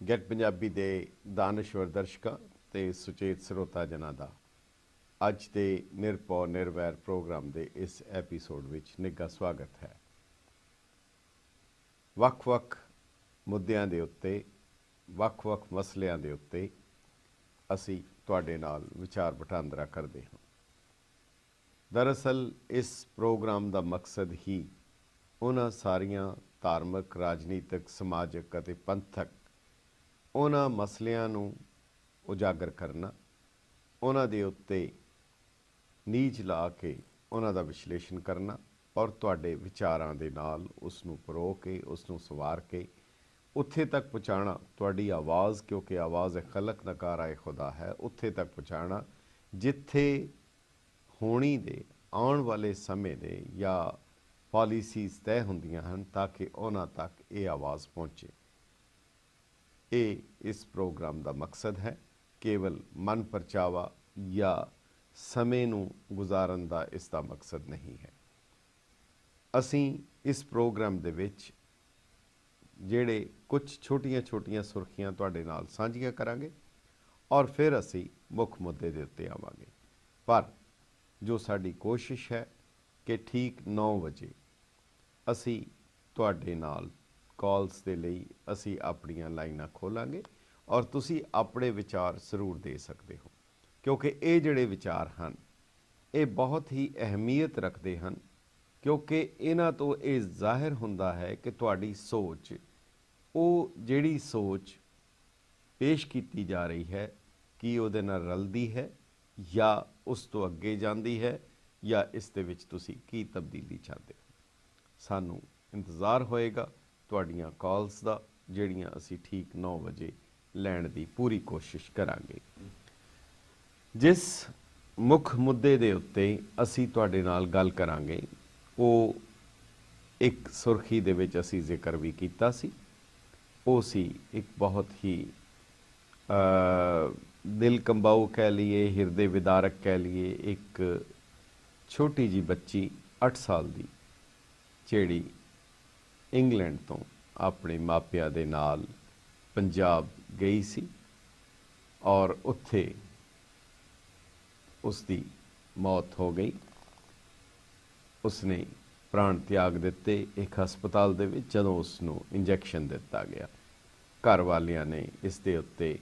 Get Punjabi ਦੇ ਦਾਨਸ਼ਵਰ ਦਰਸ਼ਕਾਂ ਤੇ ਸੁਚੇਤ ਸਰੋਤਾ ਜਨਾਂ ਦਾ ਅੱਜ ਦੇ ਨਿਰਭਉ ਨਿਰਵੈਰ ਪ੍ਰੋਗਰਾਮ ਦੇ ਇਸ ਐਪੀਸੋਡ ਵਿੱਚ ਨਿੱਘਾ ਸਵਾਗਤ ਹੈ। ਵੱਖ-ਵੱਖ ਮੁੱਦਿਆਂ ਦੇ ਉੱਤੇ, ਵੱਖ-ਵੱਖ ਮਸਲਿਆਂ ਦੇ ਉੱਤੇ ਅਸੀਂ ਤੁਹਾਡੇ ਨਾਲ ਵਿਚਾਰ ਵਟਾਂਦਰਾ ਕਰਦੇ ਹਾਂ। ਦਰਅਸਲ ਇਸ ਪ੍ਰੋਗਰਾਮ ਦਾ ਮਕਸਦ ਹੀ ਉਹਨਾਂ ਸਾਰੀਆਂ ਧਾਰਮਿਕ, ਰਾਜਨੀਤਿਕ, ਸਮਾਜਿਕ ਅਤੇ ਪੰਥਕ ਉਹਨਾਂ ਮਸਲਿਆਂ ਨੂੰ ਉਜਾਗਰ ਕਰਨਾ, ਉਹਨਾਂ ਦੇ ਉੱਤੇ ਨੀਝ ਲਾ ਕੇ ਉਹਨਾਂ ਦਾ ਵਿਸ਼ਲੇਸ਼ਣ ਕਰਨਾ ਔਰ ਤੁਹਾਡੇ ਵਿਚਾਰਾਂ ਦੇ ਨਾਲ ਉਸ ਨੂੰ ਪਰੋ ਕੇ, ਉਸ ਨੂੰ ਸਵਾਰ ਕੇ ਉੱਥੇ ਤੱਕ ਪਹੁੰਚਾਉਣਾ। ਤੁਹਾਡੀ ਆਵਾਜ਼, ਕਿਉਂਕਿ ਆਵਾਜ਼ ਖਲਕ ਨਕਾਰਾ ਖੁਦਾ ਹੈ, ਉੱਥੇ ਤੱਕ ਪਹੁੰਚਾਉਣਾ ਜਿੱਥੇ ਹੋਣੀ ਦੇ ਆਉਣ ਵਾਲੇ ਸਮੇਂ ਦੇ ਜਾਂ ਪਾਲਿਸੀਜ਼ ਤੈਅ ਹੁੰਦੀਆਂ ਹਨ ਤਾਂ ਕਿ ਉਹਨਾਂ ਤੱਕ ਇਹ ਆਵਾਜ਼ ਪਹੁੰਚੇ। ਇਹ ਇਸ ਪ੍ਰੋਗਰਾਮ ਦਾ ਮਕਸਦ ਹੈ, ਕੇਵਲ ਮਨ ਪਰਚਾਵਾ ਜਾਂ ਸਮੇਂ ਨੂੰ ਗੁਜ਼ਾਰਨ ਦਾ ਇਸ ਦਾ ਮਕਸਦ ਨਹੀਂ ਹੈ। ਅਸੀਂ ਇਸ ਪ੍ਰੋਗਰਾਮ ਦੇ ਵਿੱਚ ਜਿਹੜੇ ਕੁਝ ਛੋਟੀਆਂ ਸੁਰਖੀਆਂ ਤੁਹਾਡੇ ਨਾਲ ਸਾਂਝੀਆਂ ਕਰਾਂਗੇ ਔਰ ਫਿਰ ਅਸੀਂ ਮੁੱਖ ਮੁੱਦੇ ਦੇ ਉੱਤੇ ਆਵਾਂਗੇ। ਪਰ ਜੋ ਸਾਡੀ ਕੋਸ਼ਿਸ਼ ਹੈ ਕਿ ਠੀਕ 9 ਵਜੇ ਅਸੀਂ ਤੁਹਾਡੇ ਨਾਲ ਕਾਲਸ ਦੇ ਲਈ ਅਸੀਂ ਆਪਣੀਆਂ ਲਾਈਨਾਂ ਖੋਲਾਂਗੇ ਔਰ ਤੁਸੀਂ ਆਪਣੇ ਵਿਚਾਰ ਜ਼ਰੂਰ ਦੇ ਸਕਦੇ ਹੋ, ਕਿਉਂਕਿ ਇਹ ਜਿਹੜੇ ਵਿਚਾਰ ਹਨ ਇਹ ਬਹੁਤ ਹੀ ਅਹਿਮੀਅਤ ਰੱਖਦੇ ਹਨ, ਕਿਉਂਕਿ ਇਹਨਾਂ ਤੋਂ ਇਹ ਜ਼ਾਹਿਰ ਹੁੰਦਾ ਹੈ ਕਿ ਤੁਹਾਡੀ ਸੋਚ, ਉਹ ਜਿਹੜੀ ਸੋਚ ਪੇਸ਼ ਕੀਤੀ ਜਾ ਰਹੀ ਹੈ ਕਿ ਉਹਦੇ ਨਾਲ ਰਲਦੀ ਹੈ ਜਾਂ ਉਸ ਤੋਂ ਅੱਗੇ ਜਾਂਦੀ ਹੈ ਜਾਂ ਇਸ ਦੇ ਵਿੱਚ ਤੁਸੀਂ ਕੀ ਤਬਦੀਲੀ ਚਾਹੁੰਦੇ ਹੋ। ਸਾਨੂੰ ਇੰਤਜ਼ਾਰ ਹੋਏਗਾ ਤੁਹਾਡੀਆਂ ਕਾਲਸ ਦਾ, ਜਿਹੜੀਆਂ ਅਸੀਂ ਠੀਕ 9 ਵਜੇ ਲੈਣ ਦੀ ਪੂਰੀ ਕੋਸ਼ਿਸ਼ ਕਰਾਂਗੇ। ਜਿਸ ਮੁੱਖ ਮੁੱਦੇ ਦੇ ਉੱਤੇ ਅਸੀਂ ਤੁਹਾਡੇ ਨਾਲ ਗੱਲ ਕਰਾਂਗੇ ਉਹ ਇੱਕ ਸੁਰਖੀ ਦੇ ਵਿੱਚ ਅਸੀਂ ਜ਼ਿਕਰ ਵੀ ਕੀਤਾ ਸੀ। ਉਹ ਸੀ ਇੱਕ ਬਹੁਤ ਹੀ ਦਿਲ ਕੰਬਾਊ ਕਹਿ ਲਈਏ, ਹਿਰਦੇ ਵਿਦਾਰਕ ਕਹਿ ਲਈਏ, ਇੱਕ ਛੋਟੀ ਜਿਹੀ ਬੱਚੀ 8 ਸਾਲ ਦੀ ਜਿਹੜੀ ਇੰਗਲੈਂਡ ਤੋਂ ਆਪਣੇ ਮਾਪਿਆਂ ਦੇ ਨਾਲ ਪੰਜਾਬ ਗਈ ਸੀ ਔਰ ਉੱਥੇ ਉਸ ਦੀ ਮੌਤ ਹੋ ਗਈ। ਉਸਨੇ ਪ੍ਰਾਣ ਤਿਆਗ ਦਿੱਤੇ ਇੱਕ ਹਸਪਤਾਲ ਦੇ ਵਿੱਚ ਜਦੋਂ ਉਸ ਨੂੰ ਇੰਜੈਕਸ਼ਨ ਦਿੱਤਾ ਗਿਆ। ਘਰ ਵਾਲਿਆਂ ਨੇ ਇਸ ਦੇ ਉੱਤੇ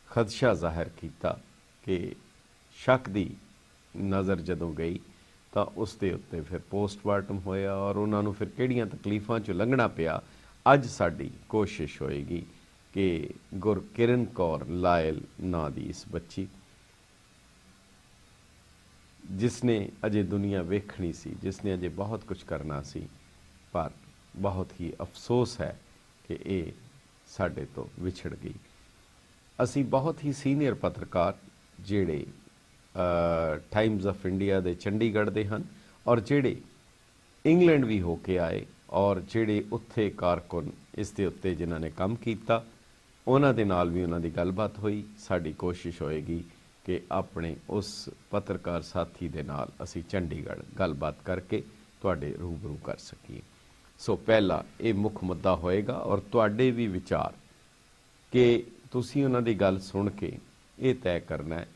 ਖਦਸ਼ਾ ਜ਼ਾਹਿਰ ਕੀਤਾ ਕਿ ਸ਼ੱਕ ਦੀ ਨਜ਼ਰ ਜਦੋਂ ਗਈ ਤਾਂ ਉਸ ਦੇ ਉੱਤੇ ਫਿਰ ਪੋਸਟਮਾਰਟਮ ਹੋਇਆ ਔਰ ਉਹਨਾਂ ਨੂੰ ਫਿਰ ਕਿਹੜੀਆਂ ਤਕਲੀਫਾਂ 'ਚੋਂ ਲੰਘਣਾ ਪਿਆ। ਅੱਜ ਸਾਡੀ ਕੋਸ਼ਿਸ਼ ਹੋਏਗੀ ਕਿ ਗੁਰਕਿਰਨ ਕੌਰ ਲਾਇਲ ਨਾਂ ਦੀ ਇਸ ਬੱਚੀ, ਜਿਸਨੇ ਅਜੇ ਦੁਨੀਆ ਵੇਖਣੀ ਸੀ, ਜਿਸਨੇ ਅਜੇ ਬਹੁਤ ਕੁਝ ਕਰਨਾ ਸੀ, ਪਰ ਬਹੁਤ ਹੀ ਅਫਸੋਸ ਹੈ ਕਿ ਇਹ ਸਾਡੇ ਤੋਂ ਵਿਛੜ ਗਈ। ਅਸੀਂ ਬਹੁਤ ਹੀ ਸੀਨੀਅਰ ਪੱਤਰਕਾਰ ਜਿਹੜੇ ਟਾਈਮਜ਼ ਆਫ ਇੰਡੀਆ ਦੇ ਚੰਡੀਗੜ੍ਹ ਦੇ ਹਨ ਔਰ ਜਿਹੜੇ ਇੰਗਲੈਂਡ ਵੀ ਹੋ ਕੇ ਆਏ ਔਰ ਜਿਹੜੇ ਉੱਥੇ ਕਾਰਕੁਨ ਇਸ ਦੇ ਉੱਤੇ ਜਿਨ੍ਹਾਂ ਨੇ ਕੰਮ ਕੀਤਾ, ਉਹਨਾਂ ਦੇ ਨਾਲ ਵੀ ਉਹਨਾਂ ਦੀ ਗੱਲਬਾਤ ਹੋਈ। ਸਾਡੀ ਕੋਸ਼ਿਸ਼ ਹੋਏਗੀ ਕਿ ਆਪਣੇ ਉਸ ਪੱਤਰਕਾਰ ਸਾਥੀ ਦੇ ਨਾਲ ਅਸੀਂ ਚੰਡੀਗੜ੍ਹ ਗੱਲਬਾਤ ਕਰਕੇ ਤੁਹਾਡੇ ਰੂਬਰੂ ਕਰ ਸਕੀਏ। ਸੋ ਪਹਿਲਾ ਇਹ ਮੁੱਖ ਮੁੱਦਾ ਹੋਏਗਾ ਔਰ ਤੁਹਾਡੇ ਵੀ ਵਿਚਾਰ ਕਿ ਤੁਸੀਂ ਉਹਨਾਂ ਦੀ ਗੱਲ ਸੁਣ ਕੇ ਇਹ ਤੈਅ ਕਰਨਾ ਹੈ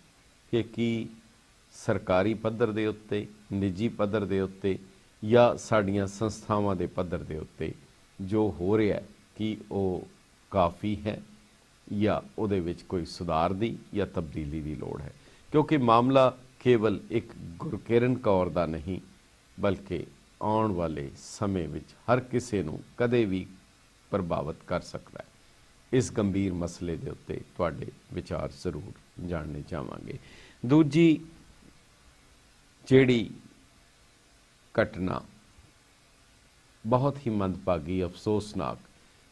ਕਿ ਕੀ ਸਰਕਾਰੀ ਪੱਧਰ ਦੇ ਉੱਤੇ, ਨਿੱਜੀ ਪੱਧਰ ਦੇ ਉੱਤੇ ਜਾਂ ਸਾਡੀਆਂ ਸੰਸਥਾਵਾਂ ਦੇ ਪੱਧਰ ਦੇ ਉੱਤੇ ਜੋ ਹੋ ਰਿਹਾ ਕਿ ਉਹ ਕਾਫੀ ਹੈ ਜਾਂ ਉਹਦੇ ਵਿੱਚ ਕੋਈ ਸੁਧਾਰ ਦੀ ਜਾਂ ਤਬਦੀਲੀ ਦੀ ਲੋੜ ਹੈ। ਕਿਉਂਕਿ ਮਾਮਲਾ ਕੇਵਲ ਇੱਕ ਗੁਰਕਿਰਨ ਕੌਰ ਦਾ ਨਹੀਂ, ਬਲਕਿ ਆਉਣ ਵਾਲੇ ਸਮੇਂ ਵਿੱਚ ਹਰ ਕਿਸੇ ਨੂੰ ਕਦੇ ਵੀ ਪ੍ਰਭਾਵਿਤ ਕਰ ਸਕਦਾ ਹੈ। ਇਸ ਗੰਭੀਰ ਮਸਲੇ ਦੇ ਉੱਤੇ ਤੁਹਾਡੇ ਵਿਚਾਰ ਜ਼ਰੂਰ ਜਾਣਨੇ ਚਾਹਾਂਗੇ। ਦੂਜੀ ਜਿਹੜੀ ਘਟਨਾ ਬਹੁਤ ਹੀ ਮੰਦਭਾਗੀ, ਅਫਸੋਸਨਾਕ,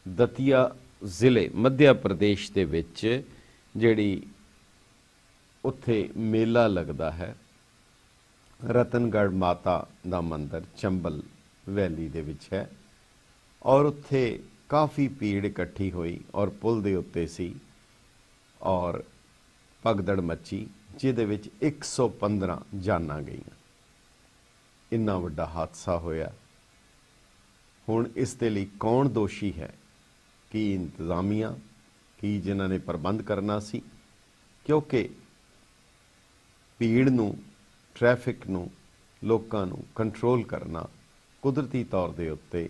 ਦਤੀਆ ਜ਼ਿਲ੍ਹੇ ਮੱਧ ਪ੍ਰਦੇਸ਼ ਦੇ ਵਿੱਚ ਜਿਹੜੀ ਉੱਥੇ ਮੇਲਾ ਲੱਗਦਾ ਹੈ, ਰਤਨਗੜ੍ਹ ਮਾਤਾ ਦਾ ਮੰਦਿਰ ਚੰਬਲ ਵੈਲੀ ਦੇ ਵਿੱਚ ਹੈ ਔਰ ਉੱਥੇ ਕਾਫੀ ਭੀੜ ਇਕੱਠੀ ਹੋਈ ਔਰ ਪੁਲ ਦੇ ਉੱਤੇ ਸੀ ਔਰ ਭਗਦੜ ਮੱਚੀ, ਜਿਹਦੇ ਵਿੱਚ 115 ਜਾਨਾਂ ਗਈਆਂ। ਇੰਨਾ ਵੱਡਾ ਹਾਦਸਾ ਹੋਇਆ। ਹੁਣ ਇਸ ਦੇ ਲਈ ਕੌਣ ਦੋਸ਼ੀ ਹੈ? ਕੀ ਇੰਤਜ਼ਾਮੀਆ, ਹੀ ਜਿਨ੍ਹਾਂ ਨੇ ਪ੍ਰਬੰਧ ਕਰਨਾ ਸੀ, ਕਿਉਂਕਿ ਭੀੜ ਨੂੰ, ਟ੍ਰੈਫਿਕ ਨੂੰ, ਲੋਕਾਂ ਨੂੰ ਕੰਟਰੋਲ ਕਰਨਾ ਕੁਦਰਤੀ ਤੌਰ ਦੇ ਉੱਤੇ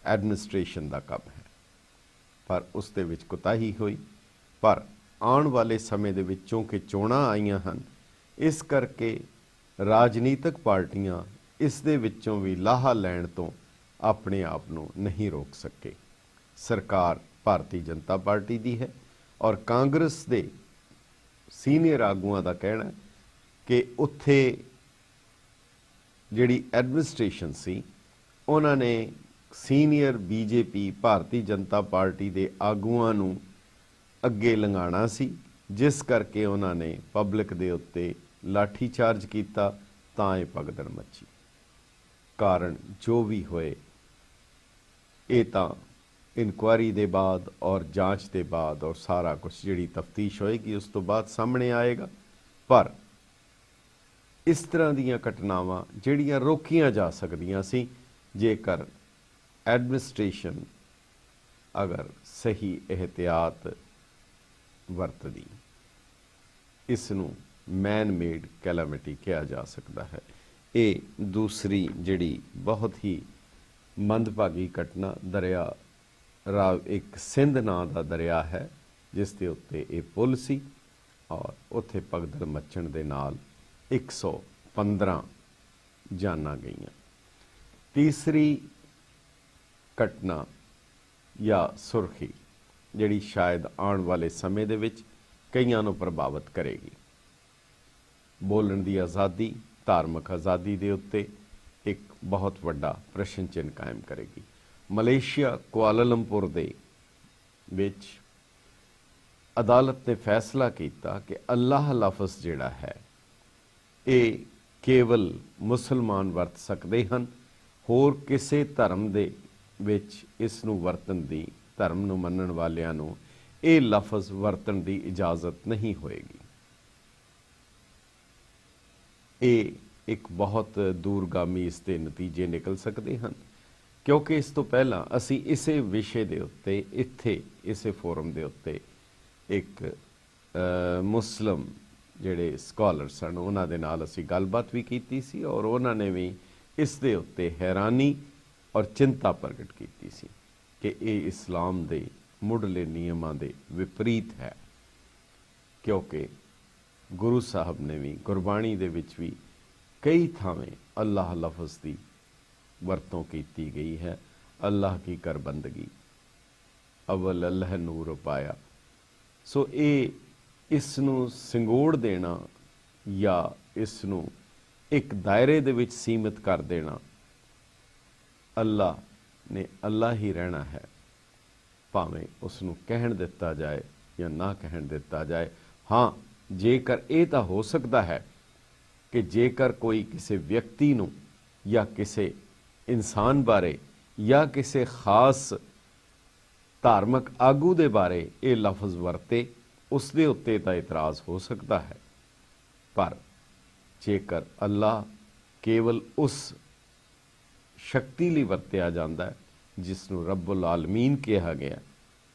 ਐਡਮਿਨਿਸਟ੍ਰੇਸ਼ਨ ਦਾ ਕੰਮ ਹੈ। ਪਰ ਉਸ ਦੇ ਵਿੱਚ ਕੁਤਾਹੀ ਹੋਈ। ਪਰ ਆਉਣ ਵਾਲੇ ਸਮੇਂ ਦੇ ਵਿੱਚ ਚੂੰਕਿ ਚੋਣਾਂ ਆਈਆਂ ਹਨ, ਇਸ ਕਰਕੇ ਰਾਜਨੀਤਿਕ ਪਾਰਟੀਆਂ ਇਸ ਦੇ ਵਿੱਚੋਂ ਵੀ ਲਾਹਾ ਲੈਣ ਤੋਂ ਆਪਣੇ ਆਪ ਨੂੰ ਨਹੀਂ ਰੋਕ ਸਕੇ। ਸਰਕਾਰ ਭਾਰਤੀ ਜਨਤਾ ਪਾਰਟੀ ਦੀ ਹੈ ਔਰ ਕਾਂਗਰਸ ਦੇ ਸੀਨੀਅਰ ਆਗੂਆਂ ਦਾ ਕਹਿਣਾ ਹੈ ਕਿ ਉੱਥੇ ਜਿਹੜੀ ਐਡਮਿਨਿਸਟ੍ਰੇਸ਼ਨ ਸੀ, ਉਹਨਾਂ ਨੇ senior BJP Bharatiya Janata party ਦੇ ਆਗੂਆਂ ਨੂੰ ਅੱਗੇ ਲੰਘਾਉਣਾ ਸੀ, ਜਿਸ ਕਰਕੇ ਉਹਨਾਂ ਨੇ ਪਬਲਿਕ ਦੇ ਉੱਤੇ ਲਾਠੀ ਚਾਰਜ ਕੀਤਾ, ਤਾਂ ਇਹ ਭਗਦੜ ਮੱਚੀ। ਕਾਰਨ ਜੋ ਵੀ ਹੋਏ, ਇਹ ਤਾਂ ਇਨਕੁਆਇਰੀ ਦੇ ਬਾਅਦ ਔਰ ਜਾਂਚ ਦੇ ਬਾਅਦ ਔਰ ਸਾਰਾ ਕੁਝ ਜਿਹੜੀ ਤਫਤੀਸ਼ ਹੋਏਗੀ ਉਸ ਤੋਂ ਬਾਅਦ ਸਾਹਮਣੇ ਆਏਗਾ। ਪਰ ਇਸ ਤਰ੍ਹਾਂ ਦੀਆਂ ਘਟਨਾਵਾਂ ਜਿਹੜੀਆਂ ਰੋਕੀਆਂ ਜਾ ਸਕਦੀਆਂ ਸੀ, ਜੇਕਰ ਐਡਮਿਨਿਸਟ੍ਰੇਸ਼ਨ ਅਗਰ ਸਹੀ ਇਹਤਿਆਤ ਵਰਤਦੀ। ਇਸ ਨੂੰ ਮੈਨ ਮੇਡ ਕੈਲਾਮਿਟੀ ਕਿਹਾ ਜਾ ਸਕਦਾ ਹੈ। ਇਹ ਦੂਸਰੀ ਜਿਹੜੀ ਬਹੁਤ ਹੀ ਮੰਦਭਾਗੀ ਘਟਨਾ, ਦਰਿਆ ਰਾਵ ਇੱਕ ਸਿੰਧ ਨਾਂ ਦਾ ਦਰਿਆ ਹੈ, ਜਿਸ ਦੇ ਉੱਤੇ ਇਹ ਪੁਲ ਸੀ ਔਰ ਉੱਥੇ ਭਗਦੜ ਮੱਚਣ ਦੇ ਨਾਲ 115 ਜਾਨਾਂ ਗਈਆਂ। ਤੀਸਰੀ ਘਟਨਾ ਜਾਂ ਸੁਰਖੀ ਜਿਹੜੀ ਸ਼ਾਇਦ ਆਉਣ ਵਾਲੇ ਸਮੇਂ ਦੇ ਵਿੱਚ ਕਈਆਂ ਨੂੰ ਪ੍ਰਭਾਵਿਤ ਕਰੇਗੀ, ਬੋਲਣ ਦੀ ਆਜ਼ਾਦੀ, ਧਾਰਮਿਕ ਆਜ਼ਾਦੀ ਦੇ ਉੱਤੇ ਇੱਕ ਬਹੁਤ ਵੱਡਾ ਪ੍ਰਸ਼ਨ ਚਿੰਨ੍ਹ ਕਾਇਮ ਕਰੇਗੀ। ਮਲੇਸ਼ੀਆ ਕੁਆਲਾਲੰਪੁਰ ਦੇ ਵਿੱਚ ਅਦਾਲਤ ਨੇ ਫੈਸਲਾ ਕੀਤਾ ਕਿ ਅੱਲਾਹ ਲਫ਼ਜ਼ ਜਿਹੜਾ ਹੈ ਇਹ ਕੇਵਲ ਮੁਸਲਮਾਨ ਵਰਤ ਸਕਦੇ ਹਨ, ਹੋਰ ਕਿਸੇ ਧਰਮ ਦੇ ਵਿੱਚ ਇਸ ਨੂੰ ਵਰਤਣ ਦੀ, ਧਰਮ ਨੂੰ ਮੰਨਣ ਵਾਲਿਆਂ ਨੂੰ ਇਹ ਲਫ਼ਜ਼ ਵਰਤਣ ਦੀ ਇਜਾਜ਼ਤ ਨਹੀਂ ਹੋਏਗੀ। ਇਹ ਇੱਕ ਬਹੁਤ ਦੂਰਗਾਮੀ ਇਸ ਦੇ ਨਤੀਜੇ ਨਿਕਲ ਸਕਦੇ ਹਨ, ਕਿਉਂਕਿ ਇਸ ਤੋਂ ਪਹਿਲਾਂ ਅਸੀਂ ਇਸੇ ਵਿਸ਼ੇ ਦੇ ਉੱਤੇ ਇੱਥੇ ਇਸੇ ਫੋਰਮ ਦੇ ਉੱਤੇ ਇੱਕ ਮੁਸਲਿਮ ਜਿਹੜੇ ਸਕਾਲਰ ਸਨ ਉਹਨਾਂ ਦੇ ਨਾਲ ਅਸੀਂ ਗੱਲਬਾਤ ਵੀ ਕੀਤੀ ਸੀ ਔਰ ਉਹਨਾਂ ਨੇ ਵੀ ਇਸ ਦੇ ਉੱਤੇ ਹੈਰਾਨੀ ਔਰ ਚਿੰਤਾ ਪ੍ਰਗਟ ਕੀਤੀ ਸੀ ਕਿ ਇਹ ਇਸਲਾਮ ਦੇ ਮੁੱਢਲੇ ਨਿਯਮਾਂ ਦੇ ਵਿਪਰੀਤ ਹੈ, ਕਿਉਂਕਿ ਗੁਰੂ ਸਾਹਿਬ ਨੇ ਵੀ ਗੁਰਬਾਣੀ ਦੇ ਵਿੱਚ ਵੀ ਕਈ ਥਾਵੇਂ ਅੱਲਾਹ ਲਫ਼ਜ਼ ਦੀ ਵਰਤੋਂ ਕੀਤੀ ਗਈ ਹੈ। ਅੱਲਾਹ ਕੀ ਕਰ ਬੰਦਗੀ, ਅਵਲ ਅੱਲਾਹ ਨੂਰ ਪਾਇਆ। ਸੋ ਇਹ ਇਸ ਨੂੰ ਸਿੰਗੋੜ ਦੇਣਾ ਜਾਂ ਇਸ ਨੂੰ ਇੱਕ ਦਾਇਰੇ ਦੇ ਵਿੱਚ ਸੀਮਿਤ ਕਰ ਦੇਣਾ, ਅੱਲਾਹ ਨੇ ਅੱਲਾਹ ਹੀ ਰਹਿਣਾ ਹੈ, ਭਾਵੇਂ ਉਸ ਨੂੰ ਕਹਿਣ ਦਿੱਤਾ ਜਾਏ ਜਾਂ ਨਾ ਕਹਿਣ ਦਿੱਤਾ ਜਾਏ। ਹਾਂ, ਜੇਕਰ ਇਹ ਤਾਂ ਹੋ ਸਕਦਾ ਹੈ ਕਿ ਜੇਕਰ ਕੋਈ ਕਿਸੇ ਵਿਅਕਤੀ ਨੂੰ ਜਾਂ ਕਿਸੇ ਇਨਸਾਨ ਬਾਰੇ ਜਾਂ ਕਿਸੇ ਖਾਸ ਧਾਰਮਿਕ ਆਗੂ ਦੇ ਬਾਰੇ ਇਹ ਲਫ਼ਜ਼ ਵਰਤੇ, ਉਸ ਦੇ ਉੱਤੇ ਤਾਂ ਇਤਰਾਜ਼ ਹੋ ਸਕਦਾ ਹੈ। ਪਰ ਜੇਕਰ ਅੱਲਾਹ ਕੇਵਲ ਉਸ ਸ਼ਕਤੀ ਲਈ ਵਰਤਿਆ ਜਾਂਦਾ ਹੈ ਜਿਸ ਨੂੰ ਰੱਬੁਲ ਆਲਮੀਨ ਕਿਹਾ ਗਿਆ,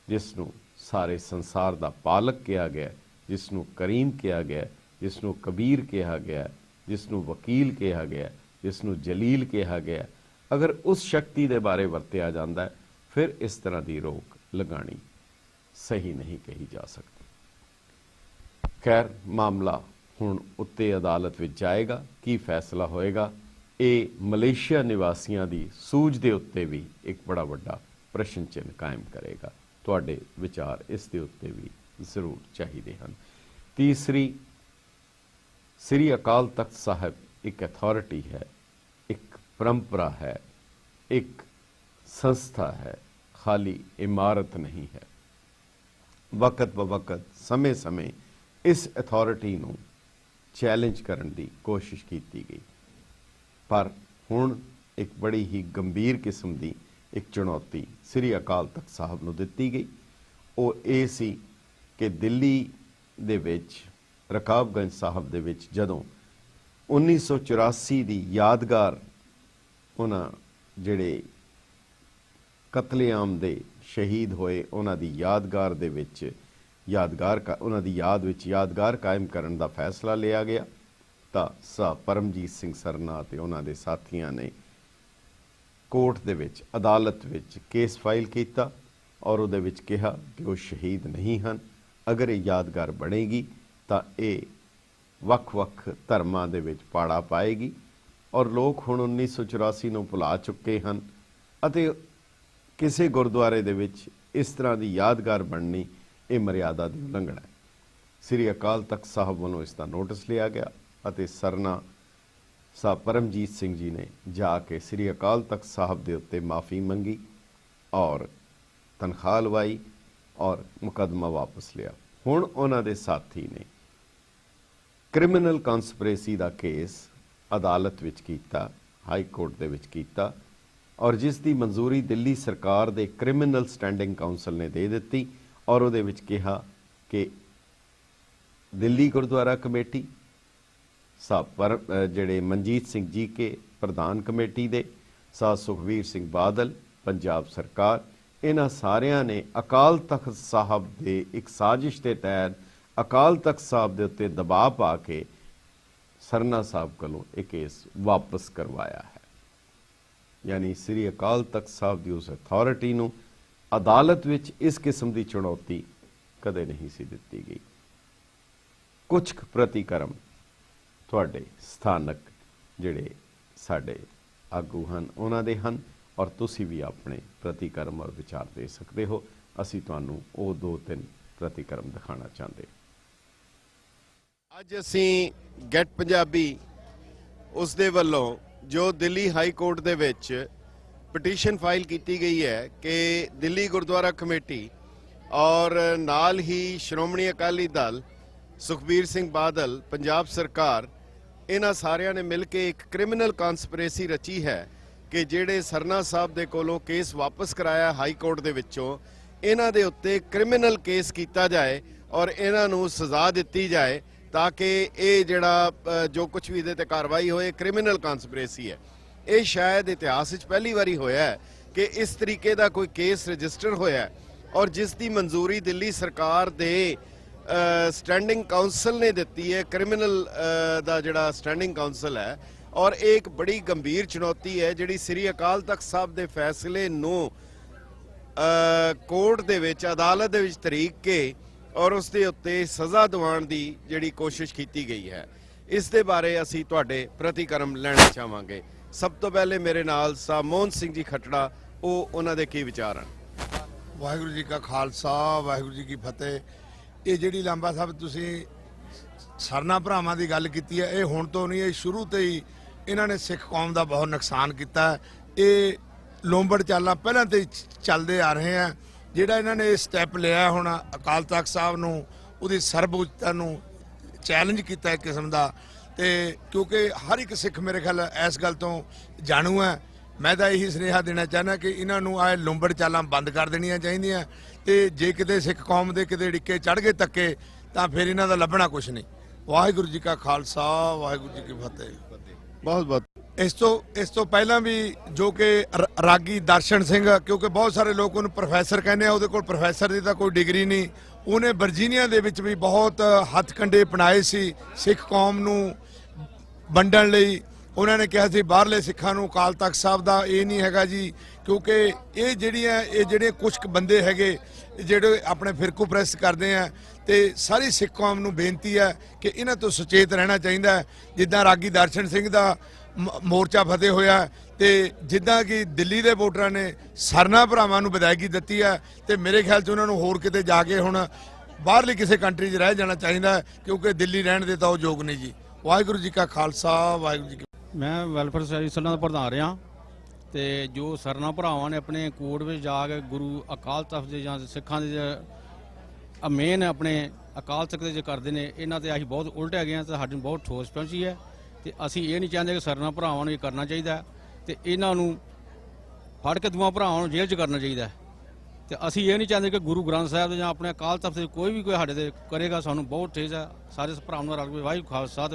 ਜਿਸ ਨੂੰ ਸਾਰੇ ਸੰਸਾਰ ਦਾ ਪਾਲਕ ਕਿਹਾ ਗਿਆ, ਜਿਸ ਨੂੰ ਕਰੀਮ ਕਿਹਾ ਗਿਆ, ਜਿਸ ਨੂੰ ਕਬੀਰ ਕਿਹਾ ਗਿਆ, ਜਿਸ ਨੂੰ ਵਕੀਲ ਕਿਹਾ ਗਿਆ, ਜਿਸ ਨੂੰ ਜਲੀਲ ਕਿਹਾ ਗਿਆ, ਅਗਰ ਉਸ ਸ਼ਕਤੀ ਦੇ ਬਾਰੇ ਵਰਤਿਆ ਜਾਂਦਾ ਹੈ, ਫਿਰ ਇਸ ਤਰ੍ਹਾਂ ਦੀ ਰੋਕ ਲਗਾਣੀ ਸਹੀ ਨਹੀਂ ਕਹੀ ਜਾ ਸਕਦੀ। ਖੈਰ, ਮਾਮਲਾ ਹੁਣ ਉੱਤੇ ਅਦਾਲਤ ਵਿੱਚ ਜਾਏਗਾ, ਕੀ ਫੈਸਲਾ ਹੋਏਗਾ, ਇਹ ਮਲੇਸ਼ੀਆ ਨਿਵਾਸੀਆਂ ਦੀ ਸੂਝ ਦੇ ਉੱਤੇ ਵੀ ਇੱਕ ਬੜਾ ਵੱਡਾ ਪ੍ਰਸ਼ਨ ਚਿੰਨ੍ਹ ਕਾਇਮ ਕਰੇਗਾ। ਤੁਹਾਡੇ ਵਿਚਾਰ ਇਸ ਦੇ ਉੱਤੇ ਵੀ ਜ਼ਰੂਰ ਚਾਹੀਦੇ ਹਨ। ਤੀਸਰੀ, ਸ੍ਰੀ ਅਕਾਲ ਤਖਤ ਸਾਹਿਬ ਇੱਕ ਅਥਾਰਟੀ ਹੈ, ਇੱਕ ਪਰੰਪਰਾ ਹੈ, ਇੱਕ ਸੰਸਥਾ ਹੈ, ਖਾਲੀ ਇਮਾਰਤ ਨਹੀਂ ਹੈ। ਵਕਤ ਬਵਕਤ, ਸਮੇਂ-ਸਮੇਂ ਇਸ ਅਥਾਰਟੀ ਨੂੰ ਚੈਲੰਜ ਕਰਨ ਦੀ ਕੋਸ਼ਿਸ਼ ਕੀਤੀ ਗਈ, ਪਰ ਹੁਣ ਇੱਕ ਬੜੀ ਹੀ ਗੰਭੀਰ ਕਿਸਮ ਦੀ ਇੱਕ ਚੁਣੌਤੀ ਸ੍ਰੀ ਅਕਾਲ ਤਖਤ ਸਾਹਿਬ ਨੂੰ ਦਿੱਤੀ ਗਈ। ਉਹ ਇਹ ਸੀ ਕਿ ਦਿੱਲੀ ਦੇ ਵਿੱਚ ਰਕਾਬਗੰਜ ਸਾਹਿਬ ਦੇ ਵਿੱਚ ਜਦੋਂ 1984 ਦੀ ਯਾਦਗਾਰ, ਉਹਨਾਂ ਜਿਹੜੇ ਕਤਲੇਆਮ ਦੇ ਸ਼ਹੀਦ ਹੋਏ ਉਹਨਾਂ ਦੀ ਯਾਦਗਾਰ ਦੇ ਵਿੱਚ यादगार का उन्हां दी याद विच यादगार कायम करन दा फैसला लिया गया ਤਾਂ ਸਾਹ ਪਰਮਜੀਤ ਸਿੰਘ ਸਰਨਾ ਅਤੇ ਉਹਨਾਂ ਦੇ ਸਾਥੀਆਂ ਨੇ ਕੋਰਟ ਦੇ ਵਿੱਚ ਅਦਾਲਤ ਵਿੱਚ ਕੇਸ ਫਾਈਲ ਕੀਤਾ ਔਰ ਉਹਦੇ ਵਿੱਚ ਕਿਹਾ ਕਿ ਉਹ ਸ਼ਹੀਦ ਨਹੀਂ ਹਨ। ਅਗਰ ਇਹ ਯਾਦਗਾਰ ਬਣੇਗੀ ਤਾਂ ਇਹ ਵੱਖ-ਵੱਖ ਧਰਮਾਂ ਦੇ ਵਿੱਚ ਪਾੜਾ ਪਾਏਗੀ ਔਰ ਲੋਕ ਹੁਣ 1984 ਨੂੰ ਭੁਲਾ ਚੁੱਕੇ ਹਨ ਅਤੇ ਕਿਸੇ ਗੁਰਦੁਆਰੇ ਦੇ ਵਿੱਚ ਇਸ ਤਰ੍ਹਾਂ ਦੀ ਯਾਦਗਾਰ ਬਣਨੀ ਇਹ ਮਰਿਆਦਾ ਦੀ ਉਲੰਘਣਾ ਹੈ। ਸ੍ਰੀ ਅਕਾਲ ਤਖਤ ਸਾਹਿਬ ਵੱਲੋਂ ਇਸ ਦਾ ਨੋਟਿਸ ਲਿਆ ਗਿਆ ਅਤੇ ਸਰਨਾ ਸਾਹਿਬ ਪਰਮਜੀਤ ਸਿੰਘ ਜੀ ਨੇ ਜਾ ਕੇ ਸ੍ਰੀ ਅਕਾਲ ਤਖਤ ਸਾਹਿਬ ਦੇ ਉੱਤੇ ਮਾफ़ी ਮੰਗੀ ਔਰ ਤਨਖਾਹ ਲਵਾਈ ਔਰ ਮੁਕੱਦਮਾ ਵਾਪਸ ਲਿਆ। ਹੁਣ ਉਹਨਾਂ ਦੇ ਸਾਥੀ ਨੇ ਕ੍ਰਿਮੀਨਲ ਕਨਸਪੀਰੇਸੀ ਦਾ ਕੇਸ ਅਦਾਲਤ ਵਿੱਚ ਕੀਤਾ, ਹਾਈ ਕੋਰਟ ਦੇ ਵਿੱਚ ਕੀਤਾ ਔਰ ਜਿਸ ਦੀ ਮਨਜ਼ੂਰੀ ਦਿੱਲੀ ਸਰਕਾਰ ਦੇ ਕ੍ਰਿਮੀਨਲ ਸਟੈਂਡਿੰਗ ਕਾਉਂਸਲ ਨੇ ਦੇ ਦਿੱਤੀ ਔਰ ਉਹਦੇ ਵਿੱਚ ਕਿਹਾ ਕਿ ਦਿੱਲੀ ਗੁਰਦੁਆਰਾ ਕਮੇਟੀ ਸਾਹ ਪਰ ਜਿਹੜੇ ਮਨਜੀਤ ਸਿੰਘ ਜੀ ਕੇ ਪ੍ਰਧਾਨ ਕਮੇਟੀ ਦੇ, ਸਾਹ ਸੁਖਬੀਰ ਸਿੰਘ ਬਾਦਲ ਪੰਜਾਬ ਸਰਕਾਰ, ਇਹਨਾਂ ਸਾਰਿਆਂ ਨੇ ਅਕਾਲ ਤਖਤ ਸਾਹਿਬ ਦੇ ਇੱਕ ਸਾਜ਼ਿਸ਼ ਦੇ ਤਹਿਤ ਅਕਾਲ ਤਖਤ ਸਾਹਿਬ ਦੇ ਉੱਤੇ ਦਬਾਅ ਪਾ ਕੇ ਸਰਨਾ ਸਾਹਿਬ ਕੋਲੋਂ ਇਹ ਕੇਸ ਵਾਪਸ ਕਰਵਾਇਆ ਹੈ। ਯਾਨੀ ਸ੍ਰੀ ਅਕਾਲ ਤਖਤ ਸਾਹਿਬ ਦੀ ਉਸ ਅਥਾਰਟੀ ਨੂੰ ਅਦਾਲਤ ਵਿੱਚ ਇਸ ਕਿਸਮ ਦੀ ਚੁਣੌਤੀ ਕਦੇ ਨਹੀਂ ਸੀ ਦਿੱਤੀ ਗਈ। ਕੁਝ ਪ੍ਰਤੀਕਰਮ ਤੁਹਾਡੇ ਸਥਾਨਕ ਜਿਹੜੇ ਸਾਡੇ ਆਗੂ ਹਨ ਉਹਨਾਂ ਦੇ ਹਨ ਔਰ ਤੁਸੀਂ ਵੀ ਆਪਣੇ ਪ੍ਰਤੀਕਰਮ ਔਰ ਵਿਚਾਰ ਦੇ ਸਕਦੇ ਹੋ। ਅਸੀਂ ਤੁਹਾਨੂੰ ਉਹ 2-3 ਪ੍ਰਤੀਕਰਮ ਦਿਖਾਉਣਾ ਚਾਹੁੰਦੇ। ਅੱਜ ਅਸੀਂ ਗੈਟ ਪੰਜਾਬੀ ਉਸ ਦੇ ਵੱਲੋਂ ਜੋ ਦਿੱਲੀ ਹਾਈ ਕੋਰਟ ਦੇ ਵਿੱਚ ਪਟੀਸ਼ਨ ਫਾਈਲ ਕੀਤੀ ਗਈ ਹੈ ਕਿ ਦਿੱਲੀ ਗੁਰਦੁਆਰਾ ਕਮੇਟੀ ਔਰ ਨਾਲ ਹੀ ਸ਼੍ਰੋਮਣੀ ਅਕਾਲੀ ਦਲ, ਸੁਖਬੀਰ ਸਿੰਘ ਬਾਦਲ, ਪੰਜਾਬ ਸਰਕਾਰ, ਇਹਨਾਂ ਸਾਰਿਆਂ ਨੇ ਮਿਲ ਕੇ ਇੱਕ ਕ੍ਰਿਮੀਨਲ ਕਨਸਪੀਰੇਸੀ ਰਚੀ ਹੈ ਕਿ ਜਿਹੜੇ ਸਰਨਾ ਸਾਹਿਬ ਦੇ ਕੋਲੋਂ ਕੇਸ ਵਾਪਸ ਕਰਾਇਆ ਹਾਈ ਕੋਰਟ ਦੇ ਵਿੱਚੋਂ, ਇਹਨਾਂ ਦੇ ਉੱਤੇ ਕ੍ਰਿਮੀਨਲ ਕੇਸ ਕੀਤਾ ਜਾਏ ਔਰ ਇਹਨਾਂ ਨੂੰ ਸਜ਼ਾ ਦਿੱਤੀ ਜਾਏ ਤਾਂ ਕਿ ਇਹ ਜਿਹੜਾ ਜੋ ਕੁਝ ਵੀ ਇਹਦੇ ਤੇ ਕਾਰਵਾਈ ਹੋਏ, ਕ੍ਰਿਮੀਨਲ ਕਨਸਪੀਰੇਸੀ ਹੈ। ਇਹ ਸ਼ਾਇਦ ਇਤਿਹਾਸ ਵਿੱਚ ਪਹਿਲੀ ਵਾਰੀ ਹੋਇਆ ਹੈ ਕਿ ਇਸ ਤਰੀਕੇ ਦਾ ਕੋਈ ਕੇਸ ਰਜਿਸਟਰ ਹੋਇਆ ਔਰ ਜਿਸ ਦੀ ਮਨਜ਼ੂਰੀ ਦਿੱਲੀ ਸਰਕਾਰ ਦੇ ਸਟੈਂਡਿੰਗ ਕਾਉਂਸਲ ਨੇ ਦਿੱਤੀ ਹੈ, ਕ੍ਰਿਮੀਨਲ ਦਾ ਜਿਹੜਾ ਸਟੈਂਡਿੰਗ ਕਾਉਂਸਲ ਹੈ। ਔਰ ਇਹ ਇੱਕ ਬੜੀ ਗੰਭੀਰ ਚੁਣੌਤੀ ਹੈ ਜਿਹੜੀ ਸ੍ਰੀ ਅਕਾਲ ਤਖਤ ਸਾਹਿਬ ਦੇ ਫੈਸਲੇ ਨੂੰ ਕੋਰਟ ਦੇ ਵਿੱਚ, ਅਦਾਲਤ ਦੇ ਵਿੱਚ ਤਰੀਕ ਕੇ ਔਰ ਉਸ ਦੇ ਉੱਤੇ ਸਜ਼ਾ ਦਿਵਾਉਣ ਦੀ ਜਿਹੜੀ ਕੋਸ਼ਿਸ਼ ਕੀਤੀ ਗਈ ਹੈ। ਇਸ ਦੇ ਬਾਰੇ ਅਸੀਂ ਤੁਹਾਡੇ ਪ੍ਰਤੀਕਰਮ ਲੈਣਾ ਚਾਹਾਂਗੇ। ਸਭ ਤੋਂ ਪਹਿਲੇ ਮੇਰੇ ਨਾਲ ਸਾਹ ਮੋਹਨ ਸਿੰਘ ਜੀ ਖੱਟੜਾ, ਉਹ ਉਹਨਾਂ ਦੇ ਕੀ ਵਿਚਾਰ ਹਨ। ਵਾਹਿਗੁਰੂ ਜੀ ਕਾ ਖਾਲਸਾ, ਵਾਹਿਗੁਰੂ ਜੀ ਕੀ ਫਤਿਹ। ਇਹ ਜਿਹੜੀ ਲਾਂਬਾ ਸਾਹਿਬ ਤੁਸੀਂ ਸਰਨਾ ਭਰਾਵਾਂ ਦੀ ਗੱਲ ਕੀਤੀ ਹੈ, ਇਹ ਹੁਣ ਤੋਂ ਨਹੀਂ, ਇਹ ਸ਼ੁਰੂ ਤੋਂ ਹੀ ਇਹਨਾਂ ਨੇ ਸਿੱਖ ਕੌਮ ਦਾ ਬਹੁਤ ਨੁਕਸਾਨ ਕੀਤਾ। ਇਹ ਲੋਂਬੜ ਚਾਲਾਂ ਪਹਿਲਾਂ ਤੋਂ ਹੀ ਚੱਲਦੇ ਆ ਰਹੇ ਆ। ਜਿਹੜਾ ਇਹਨਾਂ ਨੇ ਸਟੈਪ ਲਿਆ ਹੁਣ ਅਕਾਲ ਤਖਤ ਸਾਹਿਬ ਨੂੰ, ਉਹਦੀ ਸਰਬਉੱਚਤਾ ਨੂੰ ਚੈਲੰਜ ਕੀਤਾ ਇੱਕ ਕਿਸਮ ਦਾ, ਤੇ ਕਿਉਂਕਿ ਹਰ ਇੱਕ ਸਿੱਖ ਮੇਰੇ ਖਿਆਲ ਇਸ ਗੱਲ ਤੋਂ ਜਾਣੂ ਹੈ। ਮੈਂ ਤਾਂ ਇਹੀ ਸੁਨੇਹਾ ਦੇਣਾ ਚਾਹੁੰਦਾ ਕਿ ਇਹਨਾਂ ਨੂੰ ਆਹ ਲੋਂਬੜ ਚਾਲਾਂ ਬੰਦ ਕਰ ਦੇਣੀਆਂ ਚਾਹੀਦੀਆਂ ਤੇ ਜੇ ਕਿਤੇ ਸਿੱਖ ਕੌਮ ਦੇ ਕਿਤੇ ਡਿੱਕੇ ਚੜ੍ਹ ਗਏ ਤੱਕੇ ਤਾਂ ਫਿਰ ਇਹਨਾਂ ਦਾ ਲੱਭਣਾ ਕੁਛ ਨਹੀਂ। ਵਾਹਿਗੁਰੂ ਜੀ ਕਾ ਖਾਲਸਾ, ਵਾਹਿਗੁਰੂ ਜੀ ਕੀ ਫਤਿਹ। ਬਹੁਤ ਬਹੁਤ ਇਸ ਤੋਂ ਪਹਿਲਾਂ ਵੀ ਜੋ ਕਿ ਰਾਗੀ ਦਰਸ਼ਨ ਸਿੰਘ, ਕਿਉਂਕਿ ਬਹੁਤ ਸਾਰੇ ਲੋਕ ਉਹਨੂੰ ਪ੍ਰੋਫੈਸਰ ਕਹਿੰਦੇ ਆ, ਉਹਦੇ ਕੋਲ ਪ੍ਰੋਫੈਸਰ ਦੀ ਤਾਂ ਕੋਈ ਡਿਗਰੀ ਨਹੀਂ। ਉਹਨੇ ਵਰਜੀਨੀਆ ਦੇ ਵਿੱਚ ਵੀ ਬਹੁਤ ਹੱਥਕੰਡੇ ਅਪਣਾਏ ਸੀ ਸਿੱਖ ਕੌਮ ਨੂੰ ਵੰਡਣ ਲਈ। ਉਹਨਾਂ ਨੇ ਕਿਹਾ ਸੀ ਬਾਹਰਲੇ ਸਿੱਖਾਂ ਨੂੰ ਅਕਾਲ ਤਖਤ ਸਾਹਿਬ ਦਾ ਇਹ ਨਹੀਂ ਹੈਗਾ ਜੀ, ਕਿਉਂਕਿ ਇਹ ਜਿਹੜੇ ਕੁਝ ਬੰਦੇ ਹੈਗੇ ਜਿਹੜੇ ਆਪਣੇ ਫਿਰਕੂ ਪ੍ਰੈਸ ਕਰਦੇ ਆ, ਤੇ ਸਾਰੀ ਸਿੱਖ ਕੌਮ ਨੂੰ ਬੇਨਤੀ ਹੈ ਕਿ ਇਹਨਾਂ ਤੋਂ ਸੁਚੇਤ ਰਹਿਣਾ ਚਾਹੀਦਾ ਹੈ। ਜਿੱਦਾਂ ਰਾਗੀ ਦਰਸ਼ਨ ਸਿੰਘ ਦਾ ਮੋਰਚਾ ਫਤਿਹ ਹੋਇਆ ਤੇ ਜਿੱਦਾਂ ਕਿ ਦਿੱਲੀ ਦੇ ਵੋਟਰਾਂ ਨੇ ਸਰਨਾ ਭਰਾਵਾਂ ਨੂੰ ਵਿਦਾਇਗੀ ਦਿੱਤੀ ਹੈ, ਤੇ ਮੇਰੇ ਖਿਆਲ 'ਚ ਉਹਨਾਂ ਨੂੰ ਹੋਰ ਕਿਤੇ ਜਾ ਕੇ ਹੁਣ ਬਾਹਰਲੀ ਕਿਸੇ ਕੰਟਰੀ 'ਚ ਰਹਿ ਜਾਣਾ ਚਾਹੀਦਾ, ਕਿਉਂਕਿ ਦਿੱਲੀ ਰਹਿਣ ਦੇ ਤਾਂ ਉਹ ਯੋਗ ਨਹੀਂ ਜੀ। ਵਾਹਿਗੁਰੂ ਜੀ ਕਾ ਖਾਲਸਾ, ਵਾਹਿਗੁਰੂ ਜੀ ਕੀ। ਮੈਂ ਵੈਲਫੇਅਰ ਸੋਸਾਇਟੀ ਦਾ ਪ੍ਰਧਾਨ ਰਿਹਾ, ਤੇ ਜੋ ਸਰਨਾ ਭਰਾਵਾਂ ਨੇ ਆਪਣੇ ਕੋਰਟ ਵਿੱਚ ਜਾ ਕੇ ਗੁਰੂ ਅਕਾਲ ਤਖਤ ਦੇ ਜਾਂ ਸਿੱਖਾਂ ਦੇ ਮੇਨ ਆਪਣੇ ਅਕਾਲ ਤਖਤ ਦੇ ਕਰਦੇ ਨੇ, ਇਹਨਾਂ ਤੇ ਅਸੀਂ ਬਹੁਤ ਉਲਟ ਹੈਗੇ ਹਾਂ ਤੇ ਸਾਡੀ ਬਹੁਤ ਠੋਸ ਪਹੁੰਚੀ ਹੈ। ਤੇ ਅਸੀਂ ਇਹ ਨਹੀਂ ਚਾਹੁੰਦੇ ਕਿ ਸਰਨਾ ਭਰਾਵਾਂ ਨੂੰ ਇਹ ਕਰਨਾ ਚਾਹੀਦਾ ਤੇ ਇਹਨਾਂ ਨੂੰ ਫੜ ਕੇ ਦੋਵਾਂ ਭਰਾਵਾਂ ਨੂੰ ਜੇਲ੍ਹ 'ਚ ਕਰਨਾ ਚਾਹੀਦਾ। ਤੇ ਅਸੀਂ ਇਹ ਨਹੀਂ ਚਾਹੁੰਦੇ ਕਿ ਗੁਰੂ ਗ੍ਰੰਥ ਸਾਹਿਬ ਦੇ ਜਾਂ ਆਪਣੇ ਅਕਾਲ ਤਖਤ ਦੇ ਕੋਈ ਸਾਡੇ ਤੇ ਕਰੇਗਾ, ਸਾਨੂੰ ਬਹੁਤ ਠੇਸ ਹੈ। ਸਾਰੇ ਭਰਾਵਾਂ ਨੂੰ ਰਲ ਕੇ ਵਾਹਿਗੁਰੂ ਖਾਲਸਾ,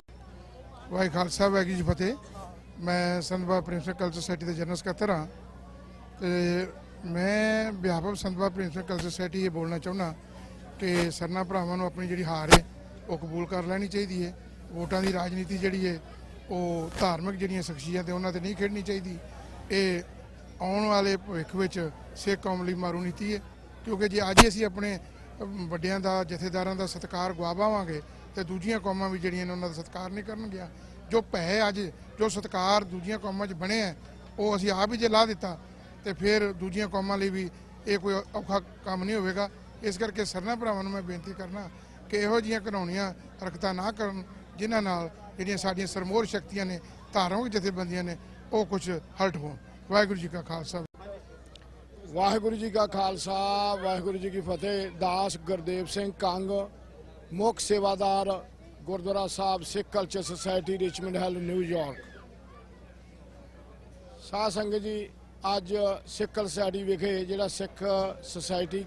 ਵਾਹਿਗੁਰੂ ਖਾਲਸਾ, ਵਾਹਿਗੁਰੂ ਜੀ ਫਤਿਹ। ਮੈਂ ਸੰਤ ਬਾਬਾ ਪ੍ਰੇਮ ਸਿੰਘ ਕਲਚਰ ਸੁਸਾਇਟੀ ਦੇ ਜਨਰਲ ਸਕੱਤਰ ਹਾਂ ਤੇ ਮੈਂ behalf of Sant Baba Prem Singh culture society ਇਹ ਬੋਲਣਾ ਚਾਹੁੰਦਾ ਕਿ ਸਰਨਾ ਭਰਾਵਾਂ ਨੂੰ ਆਪਣੀ ਜਿਹੜੀ ਹਾਰ ਹੈ ਉਹ ਕਬੂਲ ਕਰ ਲੈਣੀ ਚਾਹੀਦੀ ਹੈ। ਵੋਟਾਂ ਦੀ ਰਾਜਨੀਤੀ ਜਿਹੜੀ ਹੈ ਉਹ ਧਾਰਮਿਕ ਜਿਹੜੀਆਂ ਸ਼ਖਸੀਅਤਾਂ ਤੇ ਉਹਨਾਂ ਤੇ ਨਹੀਂ ਖੇਡਣੀ ਚਾਹੀਦੀ। ਇਹ ਆਉਣ ਵਾਲੇ ਭਵਿੱਖ ਵਿੱਚ ਸਿੱਖ ਕੌਮ ਲਈ ਮਾਰੂ ਨੀਤੀ ਹੈ, ਕਿਉਂਕਿ ਜੇ ਅੱਜ ਅਸੀਂ ਆਪਣੇ ਵੱਡਿਆਂ ਦਾ ਜਥੇਦਾਰਾਂ ਦਾ ਸਤਿਕਾਰ ਗਵਾਵਾਂਗੇ ਤੇ ਦੂਜੀਆਂ ਕੌਮਾਂ ਵੀ ਜਿਹੜੀਆਂ ਨੇ ਉਹਨਾਂ ਦਾ ਸਤਿਕਾਰ ਨਹੀਂ ਕਰਨਗੀਆਂ। ਜੋ ਪੈਸੇ ਅੱਜ ਜੋ ਸਤਿਕਾਰ ਦੂਜੀਆਂ ਕੌਮਾਂ 'ਚ ਬਣੇ ਹੈ ਉਹ ਅਸੀਂ ਆਪ ਹੀ ਜੇ ਲਾ ਦਿੱਤਾ ਤੇ ਫਿਰ ਦੂਜੀਆਂ ਕੌਮਾਂ ਲਈ ਵੀ ਇਹ ਕੋਈ ਔਖਾ ਕੰਮ ਨਹੀਂ ਹੋਵੇਗਾ। ਇਸ ਕਰਕੇ ਸਰਨਾ ਭਰਾਵਾਂ ਨੂੰ ਮੈਂ ਬੇਨਤੀ ਕਰਨਾ ਕਿ ਇਹੋ ਜਿਹੀਆਂ ਘਿਨਾਉਣੀਆਂ ਹਰਕਤਾਂ ਨਾ ਕਰਨ ਜਿਨ੍ਹਾਂ ਨਾਲ ਜਿਹੜੀਆਂ ਸਾਡੀਆਂ ਸਰਮੋਰ ਸ਼ਕਤੀਆਂ ਨੇ, ਧਾਰਮਿਕ ਜਥੇਬੰਦੀਆਂ ਨੇ, ਉਹ ਕੁਝ ਹਲਟ ਹੋਣ। ਵਾਹਿਗੁਰੂ ਜੀ ਕਾ ਖਾਲਸਾ ਵਾਹਿਗੁਰੂ ਜੀ ਕਾ ਖਾਲਸਾ ਵਾਹਿਗੁਰੂ ਜੀ ਕੀ ਫਤਿਹ। ਦਾਸ ਗੁਰਦੇਵ ਸਿੰਘ ਕੰਗ, ਮੁੱਖ ਸੇਵਾਦਾਰ Gurdwara Sahib Sikh culture society Richmond Hill New York. ਸਾਧ ਸੰਗਤ ਜੀ, ਅੱਜ ਸਿੱਖ ਸੁਸਾਇਟੀ ਵਿਖੇ ਜਿਹੜਾ ਸਿੱਖ ਸੁਸਾਇਟੀ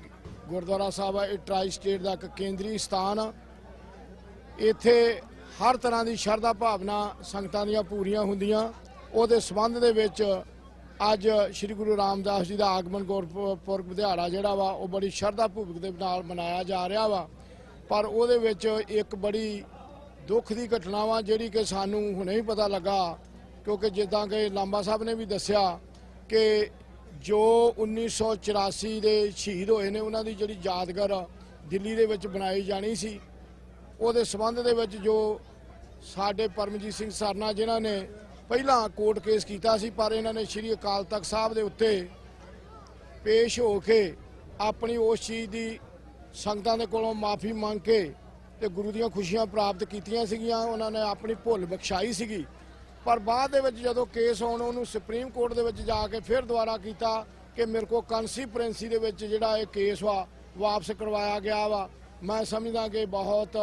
ਗੁਰਦੁਆਰਾ ਸਾਹਿਬ ਹੈ, ਇਹ ਟਰਾਈ ਸਟੇਟ ਦਾ ਇੱਕ ਕੇਂਦਰੀ ਸਥਾਨ ਆ। ਇੱਥੇ ਹਰ ਤਰ੍ਹਾਂ ਦੀ ਸ਼ਰਧਾ ਭਾਵਨਾ ਸੰਗਤਾਂ ਦੀਆਂ ਪੂਰੀਆਂ ਹੁੰਦੀਆਂ। ਉਹਦੇ ਸੰਬੰਧ ਦੇ ਵਿੱਚ ਅੱਜ ਸ੍ਰੀ ਗੁਰੂ ਰਾਮਦਾਸ ਜੀ ਦਾ ਆਗਮਨ ਗੁਰਪੁਰਬ ਦਿਹਾੜਾ ਜਿਹੜਾ ਵਾ ਉਹ ਬੜੀ ਸ਼ਰਧਾ ਭੂਮਿਕ ਦੇ ਨਾਲ ਮਨਾਇਆ ਜਾ ਰਿਹਾ ਵਾ। ਪਰ ਉਹਦੇ ਵਿੱਚ ਇੱਕ ਬੜੀ ਦੁੱਖ ਦੀ ਘਟਨਾ ਵਾ ਜਿਹੜੀ ਕਿ ਸਾਨੂੰ ਹੁਣੇ ਹੀ ਪਤਾ ਲੱਗਾ, ਕਿਉਂਕਿ ਜਿੱਦਾਂ ਕਿ ਲਾਂਬਾ ਸਾਹਿਬ ਨੇ ਵੀ ਦੱਸਿਆ ਕਿ ਜੋ 1984 ਦੇ ਸ਼ਹੀਦ ਹੋਏ ਨੇ ਉਹਨਾਂ ਦੀ ਜਿਹੜੀ ਯਾਦਗਾਰ ਦਿੱਲੀ ਦੇ ਵਿੱਚ ਬਣਾਈ ਜਾਣੀ ਸੀ, ਉਹਦੇ ਸੰਬੰਧ ਦੇ ਵਿੱਚ ਜੋ ਸਾਡੇ ਪਰਮਜੀਤ ਸਿੰਘ ਸਰਨਾ ਜਿਨ੍ਹਾਂ ਨੇ ਪਹਿਲਾਂ ਕੋਰਟ ਕੇਸ ਕੀਤਾ ਸੀ, ਪਰ ਇਹਨਾਂ ਨੇ ਸ਼੍ਰੀ ਅਕਾਲ ਤਖਤ ਸਾਹਿਬ ਦੇ ਉੱਤੇ ਪੇਸ਼ ਹੋ ਕੇ ਆਪਣੀ ਉਸ ਚੀਜ਼ ਦੀ ਸੰਗਤਾਂ ਦੇ ਕੋਲੋਂ ਮਾਫੀ ਮੰਗ ਕੇ ਤੇ ਗੁਰੂ ਦੀਆਂ ਖੁਸ਼ੀਆਂ ਪ੍ਰਾਪਤ ਕੀਤੀਆਂ ਸੀਗੀਆਂ। ਉਹਨਾਂ ਨੇ ਆਪਣੀ ਭੁੱਲ ਬਖਸ਼ਾਈ ਸੀਗੀ। ਪਰ ਬਾਅਦ ਦੇ ਵਿੱਚ ਜਦੋਂ ਕੇਸ ਆਉਣ ਉਹਨੂੰ ਸੁਪਰੀਮ ਕੋਰਟ ਦੇ ਵਿੱਚ ਜਾ ਕੇ ਫਿਰ ਦੁਬਾਰਾ ਕੀਤਾ ਕਿ ਮੇਰੇ ਕੋਲ ਕੰਸੀਪਰੈਂਸੀ ਦੇ ਵਿੱਚ ਜਿਹੜਾ ਇਹ ਕੇਸ ਵਾ ਵਾਪਸ ਕਰਵਾਇਆ ਗਿਆ ਵਾ। ਮੈਂ ਸਮਝਦਾ ਕਿ ਬਹੁਤ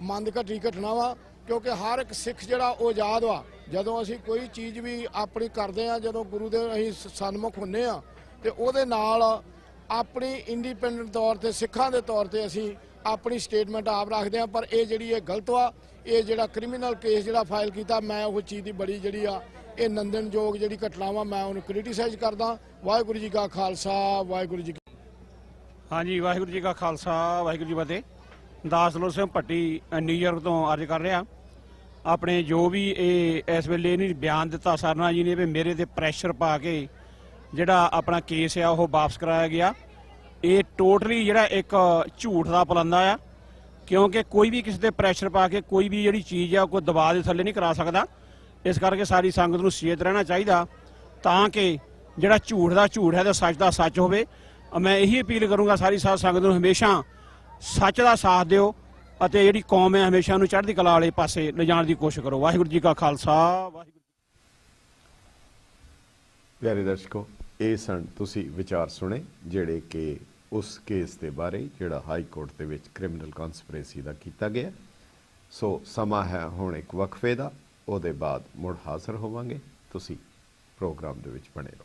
ਮੰਦਘਟੀ ਘਟਨਾ ਵਾ, ਕਿਉਂਕਿ ਹਰ ਇੱਕ ਸਿੱਖ ਜਿਹੜਾ ਉਹ ਆਜ਼ਾਦ ਵਾ। ਜਦੋਂ ਅਸੀਂ ਕੋਈ ਚੀਜ਼ ਵੀ ਆਪਣੀ ਕਰਦੇ ਆ, ਜਦੋਂ ਗੁਰੂ ਦੇ ਅਸੀਂ ਸਨਮੁਖ ਹੁੰਨੇ ਆ ਤੇ ਉਹਦੇ ਨਾਲ ਆਪਣੀ ਇੰਡੀਪੈਂਡੈਂਟ ਤੌਰ ਤੇ ਸਿੱਖਾਂ ਦੇ ਤੌਰ ਤੇ ਅਸੀਂ ਆਪਣੀ ਸਟੇਟਮੈਂਟ ਆਪ ਰੱਖਦੇ ਆ। ਪਰ ਇਹ ਜਿਹੜੀ ਇਹ ਗਲਤ ਵਾ, ਇਹ ਜਿਹੜਾ ਕ੍ਰਿਮੀਨਲ ਕੇਸ ਜਿਹੜਾ ਫਾਈਲ ਕੀਤਾ, ਮੈਂ ਉਹ ਚੀਜ਼ ਦੀ ਬੜੀ ਜਿਹੜੀ ਆ ਇਹ ਨੰਦਨਯੋਗ ਜਿਹੜੀ ਘਟਨਾ ਵਾ, ਮੈਂ ਉਹਨੂੰ ਕ੍ਰਿਟੀਸਾਈਜ਼ ਕਰਦਾ। ਵਾਹਿਗੁਰੂ ਜੀ ਕਾ ਖਾਲਸਾ ਵਾਹਿਗੁਰੂ ਜੀ ਹਾਂਜੀ, ਵਾਹਿਗੁਰੂ ਜੀ ਕਾ ਖਾਲਸਾ ਵਾਹਿਗੁਰੂ ਜੀ ਫਤਿਹ। ਦਾਸ ਦਲੋਰ ਸਿੰਘ ਭੱਟੀ ਨਿਊਯਾਰਕ ਤੋਂ ਅਰਜ਼ ਕਰ ਰਿਹਾ। ਆਪਣੇ ਜੋ ਵੀ ਇਹ ਇਸ ਵੇਲੇ ਨਹੀਂ ਬਿਆਨ ਦਿੱਤਾ ਸਰਨਾ ਜੀ ਨੇ ਵੀ ਮੇਰੇ ਤੇ ਪ੍ਰੈਸ਼ਰ ਪਾ ਕੇ ਜਿਹੜਾ ਆਪਣਾ ਕੇਸ ਆ ਉਹ ਵਾਪਸ ਕਰਾਇਆ ਗਿਆ, ਇਹ ਟੋਟਲੀ ਜਿਹੜਾ ਇੱਕ ਝੂਠ ਦਾ ਪਲੰਦਾ ਆ। ਕਿਉਂਕਿ ਕੋਈ ਵੀ ਕਿਸੇ ਤੇ ਪ੍ਰੈਸ਼ਰ ਪਾ ਕੇ ਕੋਈ ਵੀ ਜਿਹੜੀ ਚੀਜ਼ ਆ ਕੋਈ ਦਬਾਅ ਦੇ ਥੱਲੇ ਨਹੀਂ ਕਰਾ ਸਕਦਾ। ਇਸ ਕਰਕੇ ਸਾਰੀ ਸੰਗਤ ਨੂੰ ਸੁਚੇਤ ਰਹਿਣਾ ਚਾਹੀਦਾ ਤਾਂ ਕਿ ਜਿਹੜਾ ਝੂਠ ਦਾ ਝੂਠ ਹੈ ਤੇ ਸੱਚ ਦਾ ਸੱਚ ਹੋਵੇ। ਮੈਂ ਇਹੀ ਅਪੀਲ ਕਰੂੰਗਾ ਸਾਰੀ ਸਾਧ ਸੰਗਤ ਨੂੰ, ਹਮੇਸ਼ਾ ਸੱਚ ਦਾ ਸਾਥ ਦਿਓ ਅਤੇ ਜਿਹੜੀ ਕੌਮ ਹੈ ਹਮੇਸ਼ਾ ਨੂੰ ਚੜ੍ਹਦੀ ਕਲਾ ਵਾਲੇ ਪਾਸੇ ਲਿਜਾਣ ਦੀ ਕੋਸ਼ਿਸ਼ ਕਰੋ। ਵਾਹਿਗੁਰੂ ਜੀ ਕਾ ਖਾਲਸਾ ਵਾਹਿਗੁਰੂ। ਪਿਆਰੇ ਦਰਸ਼ਕੋ, ਇਹ ਸਨ ਤੁਸੀਂ ਵਿਚਾਰ ਸੁਣੇ ਜਿਹੜੇ ਕਿ ਉਸ ਕੇਸ ਦੇ ਬਾਰੇ ਜਿਹੜਾ ਹਾਈ ਕੋਰਟ ਦੇ ਵਿੱਚ ਕ੍ਰਿਮੀਨਲ ਕਨਸਪੀਰੇਸੀ ਦਾ ਕੀਤਾ ਗਿਆ। ਸੋ ਸਮਾਂ ਹੈ ਹੁਣ ਇੱਕ ਵਕਫੇ ਦਾ, ਉਹਦੇ ਬਾਅਦ ਮੁੜ ਹਾਜ਼ਰ ਹੋਵਾਂਗੇ। ਤੁਸੀਂ ਪ੍ਰੋਗਰਾਮ ਦੇ ਵਿੱਚ ਬਣੇ ਰਹੋ।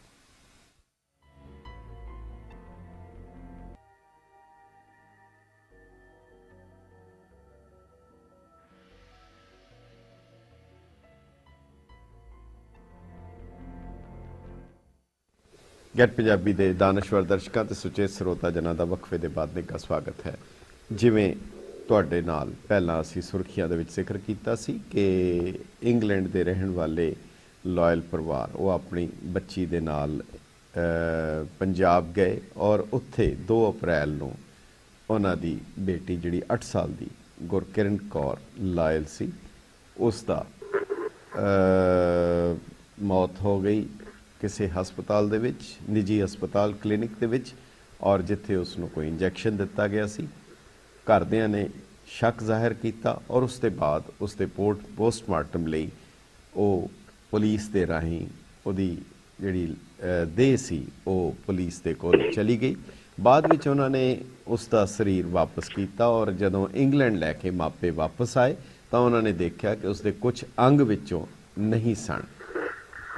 ਗੈਟ ਪੰਜਾਬੀ ਦੇ ਦਾਨਸ਼ਵਰ ਦਰਸ਼ਕਾਂ ਤੇ ਸੁਚੇਤ ਸਰੋਤਾ ਜਨਾਂ ਦਾ ਵਕਫੇ ਦੇ ਬਾਅਦ ਨਿੱਘਾ ਸਵਾਗਤ ਹੈ। ਜਿਵੇਂ ਤੁਹਾਡੇ ਨਾਲ ਪਹਿਲਾਂ ਅਸੀਂ ਸੁਰਖੀਆਂ ਦੇ ਵਿੱਚ ਜ਼ਿਕਰ ਕੀਤਾ ਸੀ ਕਿ ਇੰਗਲੈਂਡ ਦੇ ਰਹਿਣ ਵਾਲੇ ਲਾਇਲ ਪਰਿਵਾਰ ਉਹ ਆਪਣੀ ਬੱਚੀ ਦੇ ਨਾਲ ਪੰਜਾਬ ਗਏ ਔਰ ਉੱਥੇ 2 ਅਪ੍ਰੈਲ ਨੂੰ ਉਹਨਾਂ ਦੀ ਬੇਟੀ ਜਿਹੜੀ 8 ਸਾਲ ਦੀ ਗੁਰਕਿਰਨ ਕੌਰ ਲਾਇਲ ਸੀ, ਉਸ ਦਾ ਮੌਤ ਹੋ ਗਈ ਕਿਸੇ ਹਸਪਤਾਲ ਦੇ ਵਿੱਚ, ਨਿੱਜੀ ਹਸਪਤਾਲ ਕਲੀਨਿਕ ਦੇ ਵਿੱਚ, ਔਰ ਜਿੱਥੇ ਉਸ ਨੂੰ ਕੋਈ ਇੰਜੈਕਸ਼ਨ ਦਿੱਤਾ ਗਿਆ ਸੀ। ਘਰਦਿਆਂ ਨੇ ਸ਼ੱਕ ਜ਼ਾਹਿਰ ਕੀਤਾ ਔਰ ਉਸ ਦੇ ਬਾਅਦ ਉਸ ਦੇ ਪੋਸਟਮਾਰਟਮ ਲਈ ਉਹ ਪੁਲਿਸ ਦੇ ਰਾਹੀਂ ਉਹਦੀ ਜਿਹੜੀ ਦੇਹ ਸੀ ਉਹ ਪੁਲਿਸ ਦੇ ਕੋਲ ਚਲੀ ਗਈ। ਬਾਅਦ ਵਿੱਚ ਉਹਨਾਂ ਨੇ ਉਸ ਦਾ ਸਰੀਰ ਵਾਪਸ ਕੀਤਾ ਔਰ ਜਦੋਂ ਇੰਗਲੈਂਡ ਲੈ ਕੇ ਮਾਪੇ ਵਾਪਸ ਆਏ ਤਾਂ ਉਹਨਾਂ ਨੇ ਦੇਖਿਆ ਕਿ ਉਸ ਦੇ ਕੁਝ ਅੰਗ ਵਿੱਚੋਂ ਨਹੀਂ ਸਨ।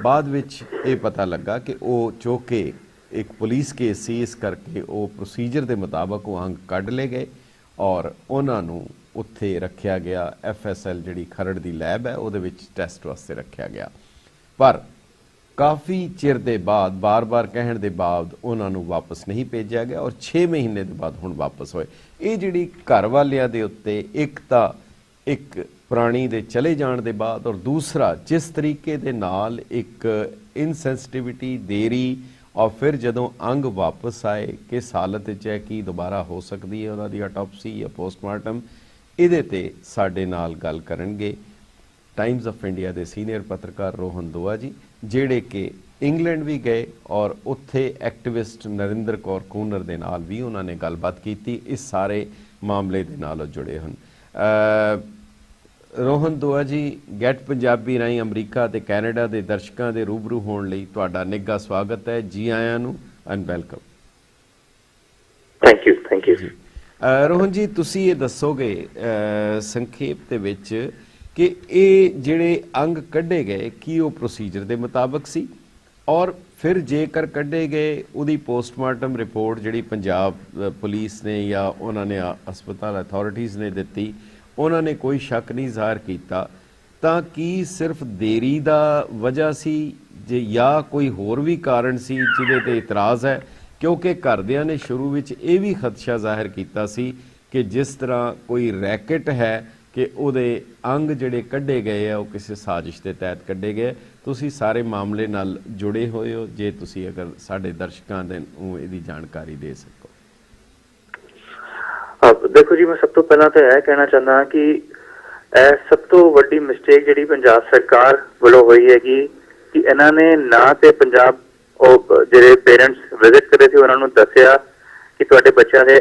ਬਾਅਦ ਵਿੱਚ ਇਹ ਪਤਾ ਲੱਗਾ ਕਿ ਉਹ ਚੋਕੇ ਇੱਕ ਪੁਲਿਸ ਕੇਸ ਸੀ, ਇਸ ਕਰਕੇ ਉਹ ਪ੍ਰੋਸੀਜਰ ਦੇ ਮੁਤਾਬਕ ਉਹ ਅੰਗ ਕੱਢ ਲਏ ਗਏ ਔਰ ਉਹਨਾਂ ਨੂੰ ਉੱਥੇ ਰੱਖਿਆ ਗਿਆ। FSL ਜਿਹੜੀ ਖਰੜ ਦੀ ਲੈਬ ਹੈ ਉਹਦੇ ਵਿੱਚ ਟੈਸਟ ਵਾਸਤੇ ਰੱਖਿਆ ਗਿਆ। ਪਰ ਕਾਫੀ ਚਿਰ ਦੇ ਬਾਅਦ ਬਾਰ-ਬਾਰ ਕਹਿਣ ਦੇ ਬਾਅਦ ਉਹਨਾਂ ਨੂੰ ਵਾਪਸ ਨਹੀਂ ਭੇਜਿਆ ਗਿਆ ਔਰ 6 ਮਹੀਨੇ ਦੇ ਬਾਅਦ ਹੁਣ ਵਾਪਸ ਹੋਏ। ਇਹ ਜਿਹੜੀ ਘਰ ਵਾਲਿਆਂ ਦੇ ਉੱਤੇ ਇੱਕ ਤਾਂ ਇੱਕ ਪ੍ਰਾਣੀ ਦੇ ਚਲੇ ਜਾਣ ਦੇ ਬਾਅਦ ਔਰ ਦੂਸਰਾ ਜਿਸ ਤਰੀਕੇ ਦੇ ਨਾਲ ਇੱਕ ਇਨਸੈਂਸਿਟਿਵਿਟੀ, ਦੇਰੀ ਔਰ ਫਿਰ ਜਦੋਂ ਅੰਗ ਵਾਪਸ ਆਏ ਕਿਸ ਹਾਲਤ ਵਿੱਚ ਹੈ, ਕੀ ਦੁਬਾਰਾ ਹੋ ਸਕਦੀ ਹੈ ਉਹਨਾਂ ਦੀ ਆਟੋਪਸੀ ਜਾਂ ਪੋਸਟਮਾਰਟਮ, ਇਹਦੇ ਤੇ ਸਾਡੇ ਨਾਲ ਗੱਲ ਕਰਨਗੇ ਟਾਈਮਜ਼ ਆਫ ਇੰਡੀਆ ਦੇ ਸੀਨੀਅਰ ਪੱਤਰਕਾਰ ਰੋਹਨ ਦੁਆ ਜੀ, ਜਿਹੜੇ ਕਿ ਇੰਗਲੈਂਡ ਵੀ ਗਏ ਔਰ ਉੱਥੇ ਐਕਟਿਵਿਸਟ ਨਰਿੰਦਰ ਕੌਰ ਕੂਨਰ ਦੇ ਨਾਲ ਵੀ ਉਹਨਾਂ ਨੇ ਗੱਲਬਾਤ ਕੀਤੀ, ਇਸ ਸਾਰੇ ਮਾਮਲੇ ਦੇ ਨਾਲ ਜੁੜੇ ਹਨ। ਰੋਹਨ ਦੁਆ ਜੀ, ਗੈਟ ਪੰਜਾਬੀ ਰਾਹੀਂ ਅਮਰੀਕਾ ਅਤੇ ਕੈਨੇਡਾ ਦੇ ਦਰਸ਼ਕਾਂ ਦੇ ਰੂਬਰੂ ਹੋਣ ਲਈ ਤੁਹਾਡਾ ਨਿੱਘਾ ਸਵਾਗਤ ਹੈ। ਜੀ ਆਇਆਂ ਨੂੰ ਐਂਡ ਵੈਲਕਮ। ਥੈਂਕ ਯੂ ਜੀ ਰੋਹਨ ਜੀ, ਤੁਸੀਂ ਇਹ ਦੱਸੋਗੇ ਸੰਖੇਪ ਦੇ ਵਿੱਚ ਕਿ ਇਹ ਜਿਹੜੇ ਅੰਗ ਕੱਢੇ ਗਏ ਕੀ ਉਹ ਪ੍ਰੋਸੀਜਰ ਦੇ ਮੁਤਾਬਕ ਸੀ, ਔਰ ਫਿਰ ਜੇਕਰ ਕੱਢੇ ਗਏ ਉਹਦੀ ਪੋਸਟਮਾਰਟਮ ਰਿਪੋਰਟ ਜਿਹੜੀ ਪੰਜਾਬ ਪੁਲਿਸ ਨੇ ਜਾਂ ਉਹਨਾਂ ਨੇ ਹਸਪਤਾਲ ਅਥਾਰਟੀਜ਼ ਨੇ ਦਿੱਤੀ, ਉਹਨਾਂ ਨੇ ਕੋਈ ਸ਼ੱਕ ਨਹੀਂ ਜ਼ਾਹਰ ਕੀਤਾ, ਤਾਂ ਕੀ ਸਿਰਫ ਦੇਰੀ ਦਾ ਵਜ੍ਹਾ ਸੀ ਜੇ ਜਾਂ ਕੋਈ ਹੋਰ ਵੀ ਕਾਰਨ ਸੀ ਜਿਹਦੇ ਤੇ ਇਤਰਾਜ਼ ਹੈ? ਕਿਉਂਕਿ ਘਰਦਿਆਂ ਨੇ ਸ਼ੁਰੂ ਵਿੱਚ ਇਹ ਵੀ ਖਦਸ਼ਾ ਜ਼ਾਹਿਰ ਕੀਤਾ ਸੀ ਕਿ ਜਿਸ ਤਰ੍ਹਾਂ ਕੋਈ ਰੈਕਟ ਹੈ ਕਿ ਉਹਦੇ ਅੰਗ ਜਿਹੜੇ ਕੱਢੇ ਗਏ ਆ ਉਹ ਕਿਸੇ ਸਾਜ਼ਿਸ਼ ਦੇ ਤਹਿਤ ਕੱਢੇ ਗਏ। ਤੁਸੀਂ ਸਾਰੇ ਮਾਮਲੇ ਨਾਲ ਜੁੜੇ ਹੋਏ ਹੋ, ਜੇ ਤੁਸੀਂ ਅਗਰ ਸਾਡੇ ਦਰਸ਼ਕਾਂ ਦੇ ਨੂੰ ਇਹਦੀ ਜਾਣਕਾਰੀ ਦੇ ਸਕੋ। ਦੇਖੋ ਜੀ, ਮੈਂ ਸਭ ਤੋਂ ਪਹਿਲਾਂ ਤਾਂ ਇਹ ਕਹਿਣਾ ਚਾਹੁੰਦਾ ਕਿ ਇਹ ਸਭ ਤੋਂ ਵੱਡੀ ਮਿਸਟੇਕ ਜਿਹੜੀ ਪੰਜਾਬ ਸਰਕਾਰ ਵੱਲੋਂ ਹੋਈ ਹੈਗੀ ਕਿ ਇਹਨਾਂ ਨੇ ਨਾ ਤੇ ਪੰਜਾਬ ਉਹ ਜਿਹੜੇ ਪੇਰੈਂਟਸ ਵਿਜ਼ਿਟ ਕਰੇ ਸੀ ਉਹਨਾਂ ਨੂੰ ਦੱਸਿਆ ਕਿ ਤੁਹਾਡੇ ਬੱਚਿਆਂ ਦੇ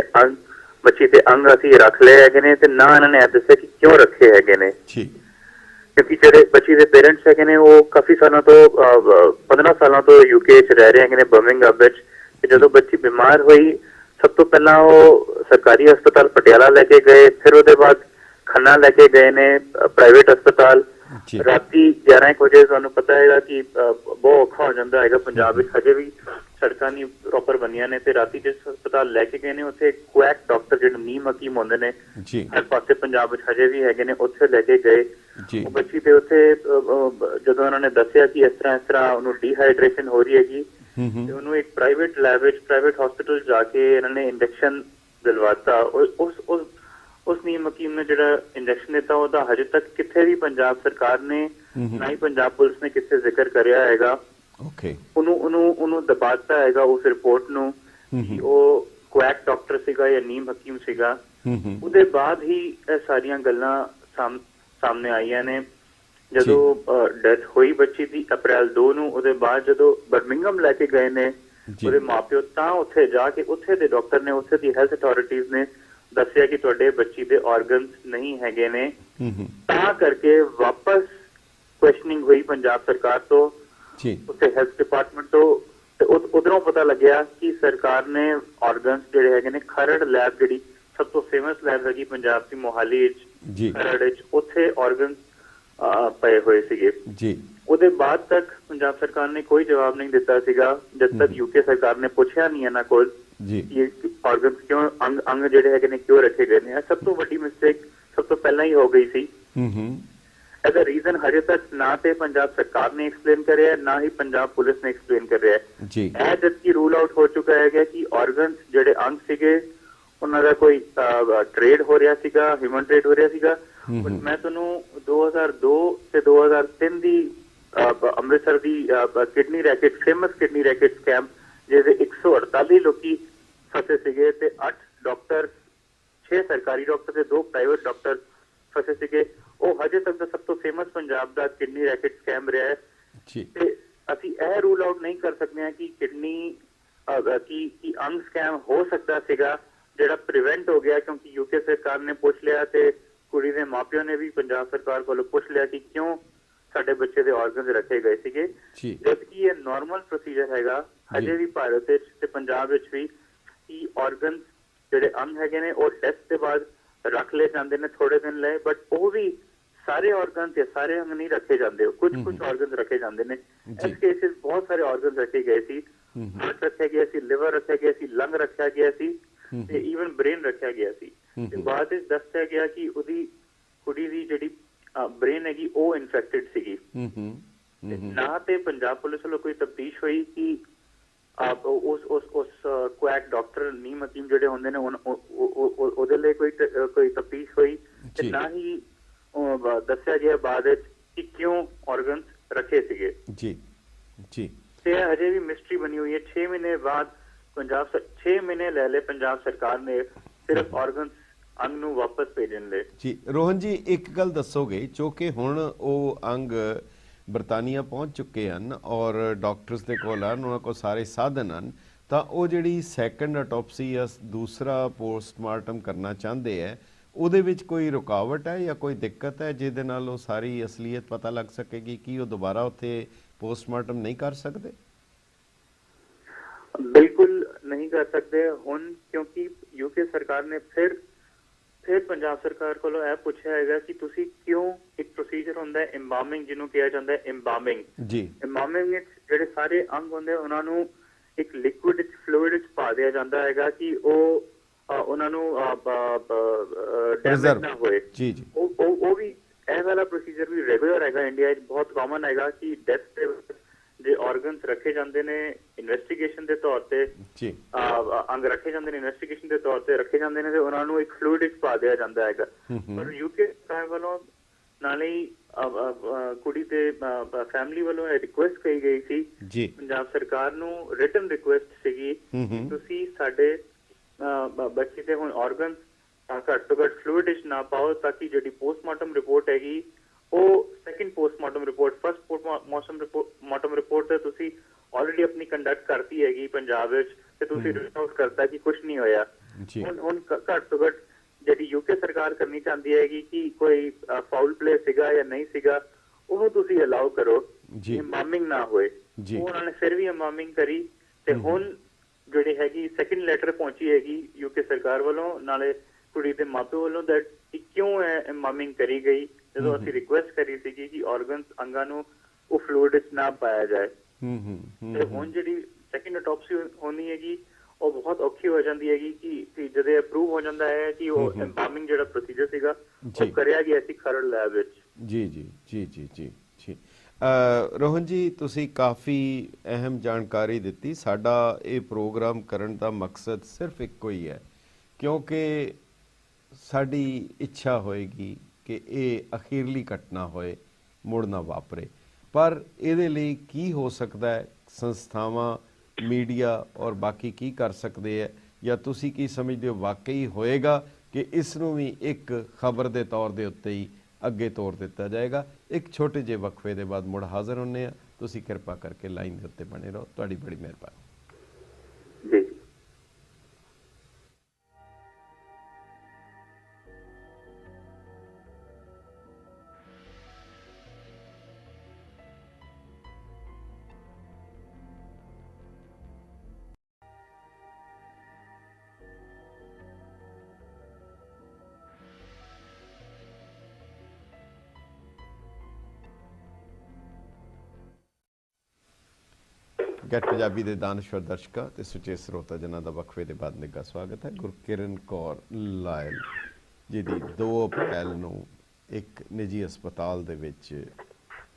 ਬੱਚੀ ਦੇ ਅੰਗ ਅਸੀਂ ਰੱਖ ਲਏ ਹੈਗੇ ਨੇ, ਤੇ ਨਾ ਇਹਨਾਂ ਨੇ ਇਹ ਦੱਸਿਆ ਕਿ ਕਿਉਂ ਰੱਖੇ ਹੈਗੇ ਨੇ। ਕਿਉਂਕਿ ਜਿਹੜੇ ਬੱਚੀ ਦੇ ਪੇਰੈਂਟਸ ਹੈਗੇ ਨੇ ਉਹ ਕਾਫੀ ਸਾਲਾਂ ਤੋਂ 15 ਸਾਲਾਂ ਤੋਂ UK 'ਚ ਰਹਿ ਰਹੇ ਹੈਗੇ ਨੇ, ਬਰਮਿੰਘਮ ਵਿੱਚ। ਜਦੋਂ ਬੱਚੀ ਬਿਮਾਰ ਹੋਈ ਸਭ ਤੋਂ ਪਹਿਲਾਂ ਉਹ ਸਰਕਾਰੀ ਹਸਪਤਾਲ ਪਟਿਆਲਾ ਲੈ ਕੇ ਗਏ, ਫਿਰ ਉਹਦੇ ਬਾਅਦ ਖੰਨਾ ਲੈ ਕੇ ਗਏ ਨੇ ਪ੍ਰਾਈਵੇਟ ਹਸਪਤਾਲ। ਰਾਤੀ 11 ਵਜੇ ਤੁਹਾਨੂੰ ਪਤਾ ਹੈਗਾ ਕਿ ਬਹੁਤ ਔਖਾ ਹੋ ਜਾਂਦਾ ਹੈਗਾ ਪੰਜਾਬ ਵਿੱਚ, ਹਜੇ ਵੀ ਸੜਕਾਂ ਨਹੀਂ ਪ੍ਰੋਪਰ ਬਣੀਆਂ ਨੇ, ਤੇ ਰਾਤੀ ਜਿਸ ਹਸਪਤਾਲ ਲੈ ਕੇ ਗਏ ਨੇ ਉੱਥੇ ਕੁਐਕ ਡਾਕਟਰ ਜਿਹੜੇ ਨੀਮ ਹਕੀਮ ਹੁੰਦੇ ਨੇ ਹਰ ਪਾਸੇ ਪੰਜਾਬ ਵਿੱਚ ਹਜੇ ਵੀ ਹੈਗੇ ਨੇ, ਉੱਥੇ ਲੈ ਕੇ ਗਏ। ਉਹ ਬੱਚੀ ਤੇ ਉੱਥੇ ਜਦੋਂ ਉਹਨਾਂ ਨੇ ਦੱਸਿਆ ਕਿ ਇਸ ਤਰ੍ਹਾਂ ਉਹਨੂੰ ਡੀਹਾਈਡਰੇਸ਼ਨ ਹੋ ਰਹੀ ਹੈਗੀ, ਤੇ ਉਹਨੂੰ ਇੱਕ ਪ੍ਰਾਈਵੇਟ ਲੈਬ ਵਿੱਚ ਪ੍ਰਾਈਵੇਟ ਹਸਪੀਟਲ ਜਾ ਕੇ ਇਹਨਾਂ ਨੇ ਇੰਜੈਕਸ਼ਨ ਦਿਲਵਾਤਾ। ਉਸ ਨੀਮ ਹਕੀਮ ਨੇ ਜਿਹੜਾ ਇੰਜੈਕਸ਼ਨ ਦਿੱਤਾ ਉਹਦਾ ਹਜੇ ਤੱਕ ਕਿੱਥੇ ਵੀ ਪੰਜਾਬ ਸਰਕਾਰ ਨੇ ਨਾ ਹੀ ਪੰਜਾਬ ਪੁਲਿਸ ਨੇ ਕਿੱਥੇ ਜ਼ਿਕਰ ਕਰਿਆ ਹੈਗਾ। ਉਹਨੂੰ ਦਬਾਤਾ ਹੈਗਾ ਉਸ ਰਿਪੋਰਟ ਨੂੰ ਕਿ ਉਹ ਕੁਐਕ ਡਾਕਟਰ ਸੀਗਾ ਜਾਂ ਨੀਮ ਹਕੀਮ ਸੀਗਾ। ਉਹਦੇ ਬਾਅਦ ਹੀ ਇਹ ਸਾਰੀਆਂ ਗੱਲਾਂ ਸਾਹਮਣੇ ਆਈਆਂ ਨੇ। ਜਦੋਂ ਡੈਥ ਹੋਈ ਬੱਚੀ ਦੀ April 2 ਨੂੰ, ਉਹਦੇ ਬਾਅਦ ਜਦੋਂ ਬਰਮਿੰਘਮ ਲੈ ਕੇ ਗਏ ਨੇ ਉਹਦੇ ਮਾਪਿਓ, ਤਾਂ ਉੱਥੇ ਜਾ ਕੇ ਉੱਥੇ ਦੇ ਡਾਕਟਰ ਨੇ, ਉੱਥੇ ਦੀ ਹੈਲਥ ਅਥਾਰਟੀਜ਼ ਨੇ ਦੱਸਿਆ ਕਿ ਤੁਹਾਡੇ ਬੱਚੀ ਦੇ ਆਰਗਨਸ ਨਹੀਂ ਹੈਗੇ ਨੇ। ਤਾਂ ਕਰਕੇ ਵਾਪਸ ਕੁਐਸਚਨਿੰਗ ਹੋਈ ਪੰਜਾਬ ਸਰਕਾਰ ਤੋਂ, ਉੱਥੇ ਹੈਲਥ ਡਿਪਾਰਟਮੈਂਟ ਤੋਂ, ਤੇ ਉਧਰੋਂ ਪਤਾ ਲੱਗਿਆ ਕਿ ਸਰਕਾਰ ਨੇ ਆਰਗਨਸ ਜਿਹੜੇ ਹੈਗੇ ਨੇ ਖਰੜ ਲੈਬ, ਜਿਹੜੀ ਸਭ ਤੋਂ ਫੇਮਸ ਲੈਬ ਹੈਗੀ ਪੰਜਾਬ ਦੀ ਮੋਹਾਲੀ ਵਿੱਚ, ਖਰੜ ਵਿੱਚ, ਉੱਥੇ ਆਰਗਨਸ ਪਏ ਹੋਏ ਸੀਗੇ। ਉਹਦੇ ਬਾਅਦ ਤੱਕ ਪੰਜਾਬ ਸਰਕਾਰ ਨੇ ਕੋਈ ਜਵਾਬ ਨਹੀਂ ਦਿੱਤਾ ਸੀਗਾ ਜਦ ਤੱਕ UK ਸਰਕਾਰ ਨੇ ਪੁੱਛਿਆ ਨਹੀਂ ਇਹਨਾਂ ਕੋਲ ਕਿ ਆਰਗਨਸ ਕਿਉਂ, ਅੰਗ ਜਿਹੜੇ ਹੈਗੇ ਨੇ ਕਿਉਂ ਰੱਖੇ ਗਏ ਨੇ। ਸਭ ਤੋਂ ਵੱਡੀ ਮਿਸਟੇਕ ਸਭ ਤੋਂ ਪਹਿਲਾਂ ਹੀ ਹੋ ਗਈ ਸੀ। ਇਹਦਾ ਰੀਜ਼ਨ ਹਜੇ ਤੱਕ ਨਾ ਤੇ ਪੰਜਾਬ ਸਰਕਾਰ ਨੇ ਐਕਸਪਲੇਨ ਕਰਿਆ, ਨਾ ਹੀ ਪੰਜਾਬ ਪੁਲਿਸ ਨੇ ਐਕਸਪਲੇਨ ਕਰ ਰਿਹਾ। ਇਹ ਜਦਕਿ ਰੂਲ ਆਊਟ ਹੋ ਚੁੱਕਾ ਹੈਗਾ ਕਿ ਆਰਗਨਸ ਜਿਹੜੇ ਅੰਗ ਸੀਗੇ ਉਹਨਾਂ ਦਾ ਕੋਈ ਟ੍ਰੇਡ ਹੋ ਰਿਹਾ ਸੀਗਾ, ਹਿਊਮਨ ਟ੍ਰੇਡ ਹੋ ਰਿਹਾ ਸੀਗਾ। ਬਟ ਮੈਂ ਤੁਹਾਨੂੰ 2002 ਤੇ 2003 ਦੀ ਅੰਮ੍ਰਿਤਸਰ ਦੀ kidney racket, famous kidney racket scam, ਜਿਹਦੇ 148 ਲੋਕੀ ਫਸੇ ਸੀਗੇ ਤੇ 8 ਡਾਕਟਰ, 6 ਸਰਕਾਰੀ ਡਾਕਟਰ ਤੇ 2 ਪ੍ਰਾਈਵੇਟ ਡਾਕਟਰ ਫਸੇ ਸੀਗੇ। ਉਹ ਹਜੇ ਤੱਕ ਦਾ ਸਭ ਤੋਂ ਫੇਮਸ ਪੰਜਾਬ ਦਾ ਕਿਡਨੀ ਰੈਕੇਟ ਸਕੈਮ ਰਿਹਾ ਹੈ। ਤੇ ਅਸੀਂ ਇਹ ਰੂਲ ਆਊਟ ਨਹੀਂ ਕਰ ਸਕਦੇ ਹਾਂ ਕਿ ਕਿਡਨੀ ਕੀ ਅੰਗ ਸਕੈਮ ਹੋ ਸਕਦਾ ਸੀਗਾ ਜਿਹੜਾ ਪ੍ਰੀਵੈਂਟ ਹੋ ਗਿਆ, ਕਿਉਂਕਿ UK ਸਰਕਾਰ ਨੇ ਪੁੱਛ ਲਿਆ ਤੇ ਕੁੜੀ ਦੇ ਮਾਪਿਆਂ ਨੇ ਵੀ ਪੰਜਾਬ ਸਰਕਾਰ ਕੋਲੋਂ ਪੁੱਛ ਲਿਆ ਕਿ ਕਿਉਂ ਸਾਡੇ ਬੱਚੇ ਦੇ ਆਰਗਨਸ ਰੱਖੇ ਗਏ ਸੀਗੇ, ਜਦਕਿ ਇਹ ਨਾਰਮਲ ਪ੍ਰੋਸੀਜਰ ਹੈਗਾ ਹਜੇ ਵੀ ਭਾਰਤ ਵਿੱਚ ਤੇ ਪੰਜਾਬ ਵਿੱਚ ਵੀ, ਕਿ ਆਰਗਨਸ ਜਿਹੜੇ ਅੰਗ ਹੈਗੇ ਨੇ ਉਹ ਡੈਥ ਦੇ ਬਾਅਦ ਰੱਖ ਲਏ ਜਾਂਦੇ ਨੇ ਥੋੜੇ ਦਿਨ ਲਈ, ਬਟ ਉਹ ਵੀ ਸਾਰੇ ਆਰਗਨ ਤੇ ਸਾਰੇ ਅੰਗ ਨਹੀਂ ਰੱਖੇ ਜਾਂਦੇ, ਕੁਝ ਆਰਗਨ ਰੱਖੇ ਜਾਂਦੇ ਨੇ। ਇਸ ਕੇਸ ਵਿੱਚ ਬਹੁਤ ਸਾਰੇ ਆਰਗਨ ਰੱਖੇ ਗਏ ਸੀ, ਹਾਰਟ ਰੱਖਿਆ ਗਿਆ ਸੀ, ਲਿਵਰ ਰੱਖਿਆ ਗਿਆ ਸੀ, ਲੰਗ ਰੱਖਿਆ ਗਿਆ ਸੀ ਤੇ ਈਵਨ ਬ੍ਰੇਨ ਰੱਖਿਆ ਗਿਆ ਸੀ। ਤੇ ਬਾਅਦ ਵਿੱਚ ਦੱਸਿਆ ਗਿਆ ਕਿ ਉਹਦੀ ਕੁੜੀ ਦੀ ਜਿਹੜੀ ਬ੍ਰੇਨ ਹੈਗੀ ਉਹ ਇਨਫੈਕਟਡ ਸੀਗੀ। ना ते पंजाब पुलिस वालों कोई तफ्तीश हुई कि उस क्वैक डॉक्टर नीम हकीम ਜਿਹੜੇ ਹੁੰਦੇ ਨੇ ਉਹਦੇ ਲਈ ਕੋਈ ਤਫਤੀਸ਼ ਹੋਈ ਤੇ ਨਾ ਹੀ ਦੱਸਿਆ ਗਿਆ ਬਾਅਦ ਵਿੱਚ ਕਿ ਕਿਉਂ ਆਰਗਨਸ ਰੱਖੇ ਸੀਗੇ ਜੀ ਜੀ ਤੇ ਅਜੇ ਵੀ ਮਿਸਟਰੀ ਬਣੀ ਹੋਈ ਹੈ 6 ਮਹੀਨੇ ਬਾਅਦ 6 ਮਹੀਨੇ ਲੈ ਲਏ ਪੰਜਾਬ ਸਰਕਾਰ ਨੇ ਸਿਰਫ ਆਰਗਨਸ ਅੰਗ ਨੂੰ ਵਾਪਸ ਭੇਜਣ ਲਈ ਜੀ ਰੋਹਨ ਜੀ ਇੱਕ ਗੱਲ ਦੱਸੋਗੇ ਜੋ ਕਿ ਹੁਣ ਉਹ ਅੰਗ ਬਰਤਾਨੀਆ ਪਹੁੰਚ ਚੁੱਕੇ ਹਨ ਔਰ ਡਾਕਟਰਸ ਦੇ ਕੋਲ ਹਨ ਉਹਨਾਂ ਕੋਲ ਸਾਰੇ ਸਾਧਨ ਹਨ ਤਾਂ ਉਹ ਜਿਹੜੀ ਸੈਕੰਡ ਆਟੋਪਸੀ ਜਾਂ ਦੂਸਰਾ ਪੋਸਟਮਾਰਟਮ ਕਰਨਾ ਚਾਹੁੰਦੇ ਹੈ ਉਹਦੇ ਵਿੱਚ ਕੋਈ ਰੁਕਾਵਟ ਹੈ ਜਾਂ ਕੋਈ ਦਿੱਕਤ ਹੈ ਜਿਹਦੇ ਨਾਲ ਉਹ ਸਾਰੀ ਅਸਲੀਅਤ ਪਤਾ ਲੱਗ ਸਕੇਗੀ ਕਿ ਉਹ ਦੁਬਾਰਾ ਉੱਥੇ ਪੋਸਟਮਾਰਟਮ ਨਹੀਂ ਕਰ ਸਕਦੇ ਬਿਲਕੁਲ ਨਹੀਂ ਕਰ ਸਕਦੇ ਹੁਣ ਕਿਉਂਕਿ ਯੂਕੇ ਸਰਕਾਰ ਨੇ ਫਿਰ ਪੰਜਾਬ ਸਰਕਾਰ ਕੋਲੋਂ ਇਹ ਪੁੱਛਿਆ ਹੈਗਾ ਕਿ ਤੁਸੀਂ ਕਿਉਂ ਇੱਕ ਪ੍ਰੋਸੀਜਰ ਹੁੰਦਾ ਹੈ ਇੰਬਾਮਿੰਗ ਜਿਹਨੂੰ ਕਿਹਾ ਜਾਂਦਾ ਹੈ ਇੰਬਾਮਿੰਗ ਜੀ ਇੰਬਾਮਿੰਗ ਵਿੱਚ ਜਿਹੜੇ ਸਾਰੇ ਅੰਗ ਹੁੰਦੇ ਉਹਨਾਂ ਨੂੰ ਇੱਕ ਲਿਕੁਇਡ ਵਿੱਚ ਫਲੂਇਡ ਵਿੱਚ ਪਾ ਦਿਆ ਜਾਂਦਾ ਹੈਗਾ ਕਿ ਉਹ ਉਹਨਾਂ ਨੂੰ ਡੈਮੇਜ ਨਾ ਹੋਏ ਜੀ ਜੀ ਉਹ ਵੀ ਇਹ ਵਾਲਾ ਪ੍ਰੋਸੀਜਰ ਵੀ ਰੈਗੂਲਰ ਹੈਗਾ ਇੰਡੀਆ ਵਿੱਚ ਬਹੁਤ ਕਾਮਨ ਹੈਗਾ ਕਿ ਡੈਥ ਦੇ ਜੇ ਆਰਗਨਸ ਰੱਖੇ ਜਾਂਦੇ ਨੇ ਇਨਵੈਸਟੀਗੇਸ਼ਨ ਦੇ ਤੌਰ ਤੇ ਜੀ ਅੰਗ ਰੱਖੇ ਜਾਂਦੇ ਨੇ ਇਨਵੈਸਟੀਗੇਸ਼ਨ ਦੇ ਤੌਰ ਤੇ ਰੱਖੇ ਜਾਂਦੇ ਨੇ ਤੇ ਉਹਨਾਂ ਨੂੰ ਇੱਕ ਫਲੂਇਡ ਵਿੱਚ ਪਾ ਦਿਆ ਜਾਂਦਾ ਹੈਗਾ ਪਰ ਯੂਕੇ ਸਰਕਾਰ ਵੱਲੋਂ ਨਾਲੇ ਕੁੜੀ ਤੇ ਫੈਮਿਲੀ ਵੱਲੋਂ ਇਹ ਰਿਕੁਐਸਟ ਕਹੀ ਗਈ ਸੀ ਜੀ ਪੰਜਾਬ ਸਰਕਾਰ ਨੂੰ ਰਿਟਨ ਰਿਕੁਐਸਟ ਸੀਗੀ ਤੁਸੀਂ ਸਾਡੇ ਬੱਚੇ ਦੇ ਹੁਣ ਆਰਗਨਸ ਘੱਟ ਤੋਂ ਘੱਟ ਫਲੂਇਡ ਵਿੱਚ ਨਾ ਪਾਓ ਤਾਂ ਕਿ ਜਿਹੜੀ ਪੋਸਟਮਾਰਟਮ ਰਿਪੋਰਟ ਹੈਗੀ ਉਹ second postmortem report first postmortem report ਤੇ ਤੁਸੀਂ ਆਲਰੇਡੀ ਆਪਣੀ ਕੰਡਕਟ ਕਰਤੀ ਹੈਗੀ ਪੰਜਾਬ ਵਿੱਚ ਤੇ ਤੁਸੀਂ ਰਿਪੋਰਟ ਕਰਤਾ ਕਿ ਕੁਝ ਨਹੀਂ ਹੋਇਆ ਹੁਣ ਘੱਟ ਤੋਂ ਘੱਟ ਜਿਹੜੀ ਯੂਕੇ ਸਰਕਾਰ ਕਰਨੀ ਚਾਹੁੰਦੀ ਹੈਗੀ ਕਿ ਕੋਈ ਫਾਉਲ ਪਲੇ ਸੀਗਾ ਜਾਂ ਨਹੀਂ ਸੀਗਾ ਉਹਨੂੰ ਤੁਸੀਂ ਅਲਾਉ ਕਰੋ ਇੰਬਾਮਿੰਗ ਨਾ ਹੋਏ ਉਹਨਾਂ ਨੇ ਫਿਰ ਵੀ ਇੰਬਾਮਿੰਗ ਕਰੀ ਤੇ ਹੁਣ ਜਿਹੜੀ ਹੈਗੀ ਸੈਕਿੰਡ ਲੈਟਰ ਪਹੁੰਚੀ ਹੈਗੀ ਯੂਕੇ ਸਰਕਾਰ ਵੱਲੋਂ ਨਾਲੇ ਕੁੜੀ ਦੇ ਮਾਪੇ ਵੱਲੋਂ ਦੈਟ ਕਿਉਂ ਇੰਬਾਮਿੰਗ ਕਰੀ ਗਈ ਜਦੋਂ ਅਸੀਂ ਰਿਕੁਐਸਟ ਕਰੀ ਸੀਗੀ ਕਿ ਆਰਗਨਸ ਅੰਗਾਂ ਨੂੰ ਉਹ ਫਲੂਇਡ ਵਿੱਚ ਨਾ ਪਾਇਆ ਜਾਏ ਤੇ ਹੁਣ ਜਿਹੜੀ ਸੈਕਿੰਡ ਆਟੋਪਸੀ ਹੋਣੀ ਹੈਗੀ ਉਹ ਬਹੁਤ ਔਖੀ ਹੋ ਜਾਂਦੀ ਹੈਗੀ ਕਿ ਜਦੋਂ ਅਪਰੂਵ ਹੋ ਜਾਂਦਾ ਹੈ ਕਿ ਉਹ ਇੰਬਾਮਿੰਗ ਜਿਹੜਾ ਪ੍ਰੋਸੀਜਰ ਸੀਗਾ ਉਹ ਕਰਿਆ ਗਿਆ ਸੀ ਖਰੜ ਲੈਬ ਵਿੱਚ ਜੀ ਜੀ ਜੀ ਜੀ ਜੀ ਜੀ ਰੋਹਨ ਜੀ ਤੁਸੀਂ ਕਾਫੀ ਅਹਿਮ ਜਾਣਕਾਰੀ ਦਿੱਤੀ ਸਾਡਾ ਇਹ ਪ੍ਰੋਗਰਾਮ ਕਰਨ ਦਾ ਮਕਸਦ ਸਿਰਫ ਇੱਕੋ ਹੀ ਹੈ ਕਿਉਂਕਿ ਸਾਡੀ ਇੱਛਾ ਹੋਏਗੀ ਕਿ ਇਹ ਅਖੀਰਲੀ ਘਟਨਾ ਹੋਏ ਮੁੜ ਨਾ ਵਾਪਰੇ ਪਰ ਇਹਦੇ ਲਈ ਕੀ ਹੋ ਸਕਦਾ ਹੈ ਸੰਸਥਾਵਾਂ ਮੀਡੀਆ ਔਰ ਬਾਕੀ ਕੀ ਕਰ ਸਕਦੇ ਹੈ ਜਾਂ ਤੁਸੀਂ ਕੀ ਸਮਝਦੇ ਹੋ ਵਾਕਈ ਹੋਏਗਾ ਕਿ ਇਸ ਨੂੰ ਵੀ ਇੱਕ ਖਬਰ ਦੇ ਤੌਰ ਦੇ ਉੱਤੇ ਹੀ ਅੱਗੇ ਤੋਰ ਦਿੱਤਾ ਜਾਏਗਾ ਇੱਕ ਛੋਟੇ ਜਿਹੇ ਵਕਫੇ ਦੇ ਬਾਅਦ ਮੁੜ ਹਾਜ਼ਰ ਹੁੰਦੇ ਆ ਤੁਸੀਂ ਕਿਰਪਾ ਕਰਕੇ ਲਾਈਨ ਦੇ ਉੱਤੇ ਬਣੇ ਰਹੋ ਤੁਹਾਡੀ ਬੜੀ ਮਿਹਰਬਾਨੀ ਜੀ ਗੈਟ ਪੰਜਾਬੀ ਦੇ ਦਾਨਸ਼ਵਰ ਦਰਸ਼ਕਾਂ ਤੇ ਸੁਚੇਤ ਸਰੋਤਾ ਜਨਾਂ ਦਾ ਵਕਫੇ ਦੇ ਬਾਅਦ ਨਿੱਘਾ ਸਵਾਗਤ ਹੈ ਗੁਰਕਿਰਨ ਕੌਰ ਲਾਇਲ ਜਿਹਦੀ 2 ਅਪ੍ਰੈਲ ਨੂੰ ਇੱਕ ਨਿੱਜੀ ਹਸਪਤਾਲ ਦੇ ਵਿੱਚ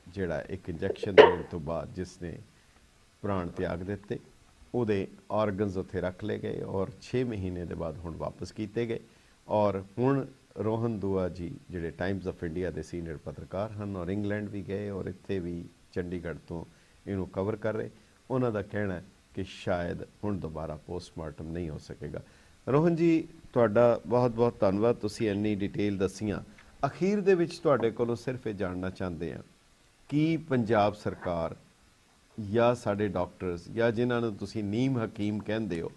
ਜਿਹੜਾ ਇੱਕ ਇੰਜੈਕਸ਼ਨ ਦੇਣ ਤੋਂ ਬਾਅਦ ਜਿਸ ਨੇ ਪ੍ਰਾਣ ਤਿਆਗ ਦਿੱਤੇ ਉਹਦੇ ਆਰਗਨਸ ਉੱਥੇ ਰੱਖ ਲਏ ਗਏ ਔਰ 6 ਮਹੀਨੇ ਦੇ ਬਾਅਦ ਹੁਣ ਵਾਪਸ ਕੀਤੇ ਗਏ ਔਰ ਹੁਣ ਰੋਹਨ ਦੁਆ ਜੀ ਜਿਹੜੇ ਟਾਈਮਜ਼ ਆਫ ਇੰਡੀਆ ਦੇ ਸੀਨੀਅਰ ਪੱਤਰਕਾਰ ਹਨ ਔਰ ਇੰਗਲੈਂਡ ਵੀ ਗਏ ਔਰ ਇੱਥੇ ਵੀ ਚੰਡੀਗੜ੍ਹ ਤੋਂ ਇਹਨੂੰ ਕਵਰ ਕਰ ਰਹੇ ਉਹਨਾਂ ਦਾ ਕਹਿਣਾ ਹੈ ਕਿ ਸ਼ਾਇਦ ਹੁਣ ਦੁਬਾਰਾ ਪੋਸਟਮਾਰਟਮ ਨਹੀਂ ਹੋ ਸਕੇਗਾ ਰੋਹਨ ਜੀ ਤੁਹਾਡਾ ਬਹੁਤ ਬਹੁਤ ਧੰਨਵਾਦ ਤੁਸੀਂ ਇੰਨੀ ਡਿਟੇਲ ਦੱਸੀਆਂ ਅਖੀਰ ਦੇ ਵਿੱਚ ਤੁਹਾਡੇ ਕੋਲੋਂ ਸਿਰਫ ਇਹ ਜਾਣਨਾ ਚਾਹੁੰਦੇ ਹਾਂ ਕਿ ਪੰਜਾਬ ਸਰਕਾਰ ਜਾਂ ਸਾਡੇ ਡਾਕਟਰਸ ਜਾਂ ਜਿਨ੍ਹਾਂ ਨੂੰ ਤੁਸੀਂ ਨੀਮ ਹਕੀਮ ਕਹਿੰਦੇ ਹੋ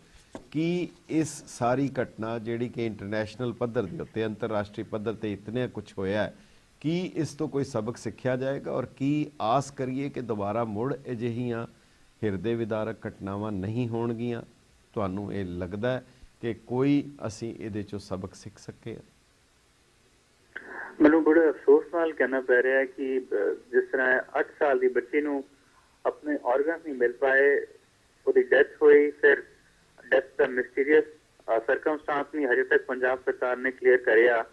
ਕਿ ਇਸ ਸਾਰੀ ਘਟਨਾ ਜਿਹੜੀ ਕਿ ਇੰਟਰਨੈਸ਼ਨਲ ਪੱਧਰ ਦੇ ਉੱਤੇ ਅੰਤਰਰਾਸ਼ਟਰੀ ਪੱਧਰ ਤੇ ਇਤਨੇ ਕੁਝ ਹੋਇਆ ਹੈ ਕਿ ਇਸ ਤੋਂ ਕੋਈ ਸਬਕ ਸਿੱਖਿਆ ਜਾਏਗਾ ਔਰ ਕੀ ਆਸ ਕਰੀਏ ਕਿ ਦੁਬਾਰਾ ਮੁੜ ਅਜਿਹੀਆਂ ਹਿਰਦੇ ਵਿਦਾਰਕ ਘਟਨਾਵਾਂ ਨਹੀਂ ਹੋਣਗੀਆਂ ਤੁਹਾਨੂੰ ਇਹ ਲੱਗਦਾ ਕਿ ਕੋਈ ਅਸੀਂ ਇਹਦੇ ਚੋਂ ਸਬਕ ਸਿੱਖ ਸਕੇ ਮੈਨੂੰ ਬੜੇ ਅਫਸੋਸ ਨਾਲ ਕਹਿਣਾ ਪੈ ਰਿਹਾ ਹੈ ਕਿ ਜਿਸ ਤਰ੍ਹਾਂ 8 ਸਾਲ ਦੀ ਬੱਚੀ ਨੂੰ ਆਪਣੇ ਆਰਗਨਸ ਨਹੀਂ ਮਿਲ ਪਾਏ ਉਹਦੀ ਡੈਥ ਹੋਈ ਫਿਰ ਡੈਥ ਦਾ ਮਿਸਟੀਰੀਅਸ ਸਰਕਮਸਟੈਂਸ ਨਹੀਂ ਹਜੇ ਤੱਕ ਪੰਜਾਬ ਸਰਕਾਰ ਨੇ ਕਲੀਅਰ ਕਰਿਆ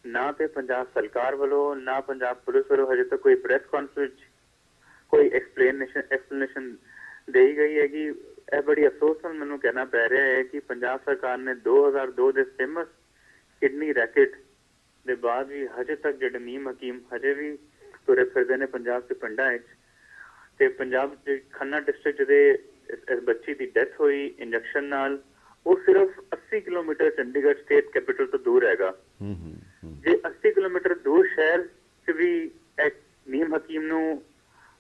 ਨਾ ਤੇ ਪੰਜਾਬ ਸਰਕਾਰ ਵੱਲੋਂ ਨਾ ਪੰਜਾਬ ਪੁਲਿਸ ਵੱਲੋਂ ਹਜੇ ਤੱਕ ਕੋਈ ਪ੍ਰੈਸ ਕਾਨਫਰੰਸ ਕੋਈ ਐਕਸਪਲੇਨੇਸ਼ਨ ਦੇਈ ਗਈ ਹੈਗੀ। ਇਹ ਬੜੀ ਅਫਸੋਸ ਨਾਲ ਮੈਨੂੰ ਕਹਿਣਾ ਪੈ ਰਿਹਾ ਹੈ ਕਿ ਪੰਜਾਬ ਸਰਕਾਰ ਨੇ 2002 ਦੇ ਫੇਮਸ ਕਿਡਨੀ ਰੈਕੇਟ ਦੇ ਬਾਅਦ ਵੀ ਹਜੇ ਤੱਕ ਜਿਹੜੇ ਨੀਮ ਹਕੀਮ ਹਜੇ ਵੀ ਤੁਰੇ ਫਿਰਦੇ ਨੇ ਪੰਜਾਬ ਦੇ ਪਿੰਡਾਂ ਵਿੱਚ। ਤੇ ਪੰਜਾਬ ਦੇ ਖੰਨਾ ਡਿਸਟ੍ਰਿਕਟ ਦੇ ਇਸ ਬੱਚੀ ਦੀ ਡੈਥ ਹੋਈ ਇੰਜੈਕਸ਼ਨ ਨਾਲ, ਉਹ ਸਿਰਫ 80 ਕਿਲੋਮੀਟਰ ਚੰਡੀਗੜ੍ਹ ਸਟੇਟ ਕੈਪੀਟਲ ਤੋਂ ਦੂਰ ਹੈਗਾ। ਜੇ 80 ਕਿਲੋਮੀਟਰ ਦੂਰ ਸ਼ਹਿਰ 'ਚ ਵੀ ਇੱਕ ਨੀਮ ਹਕੀਮ ਨੂੰ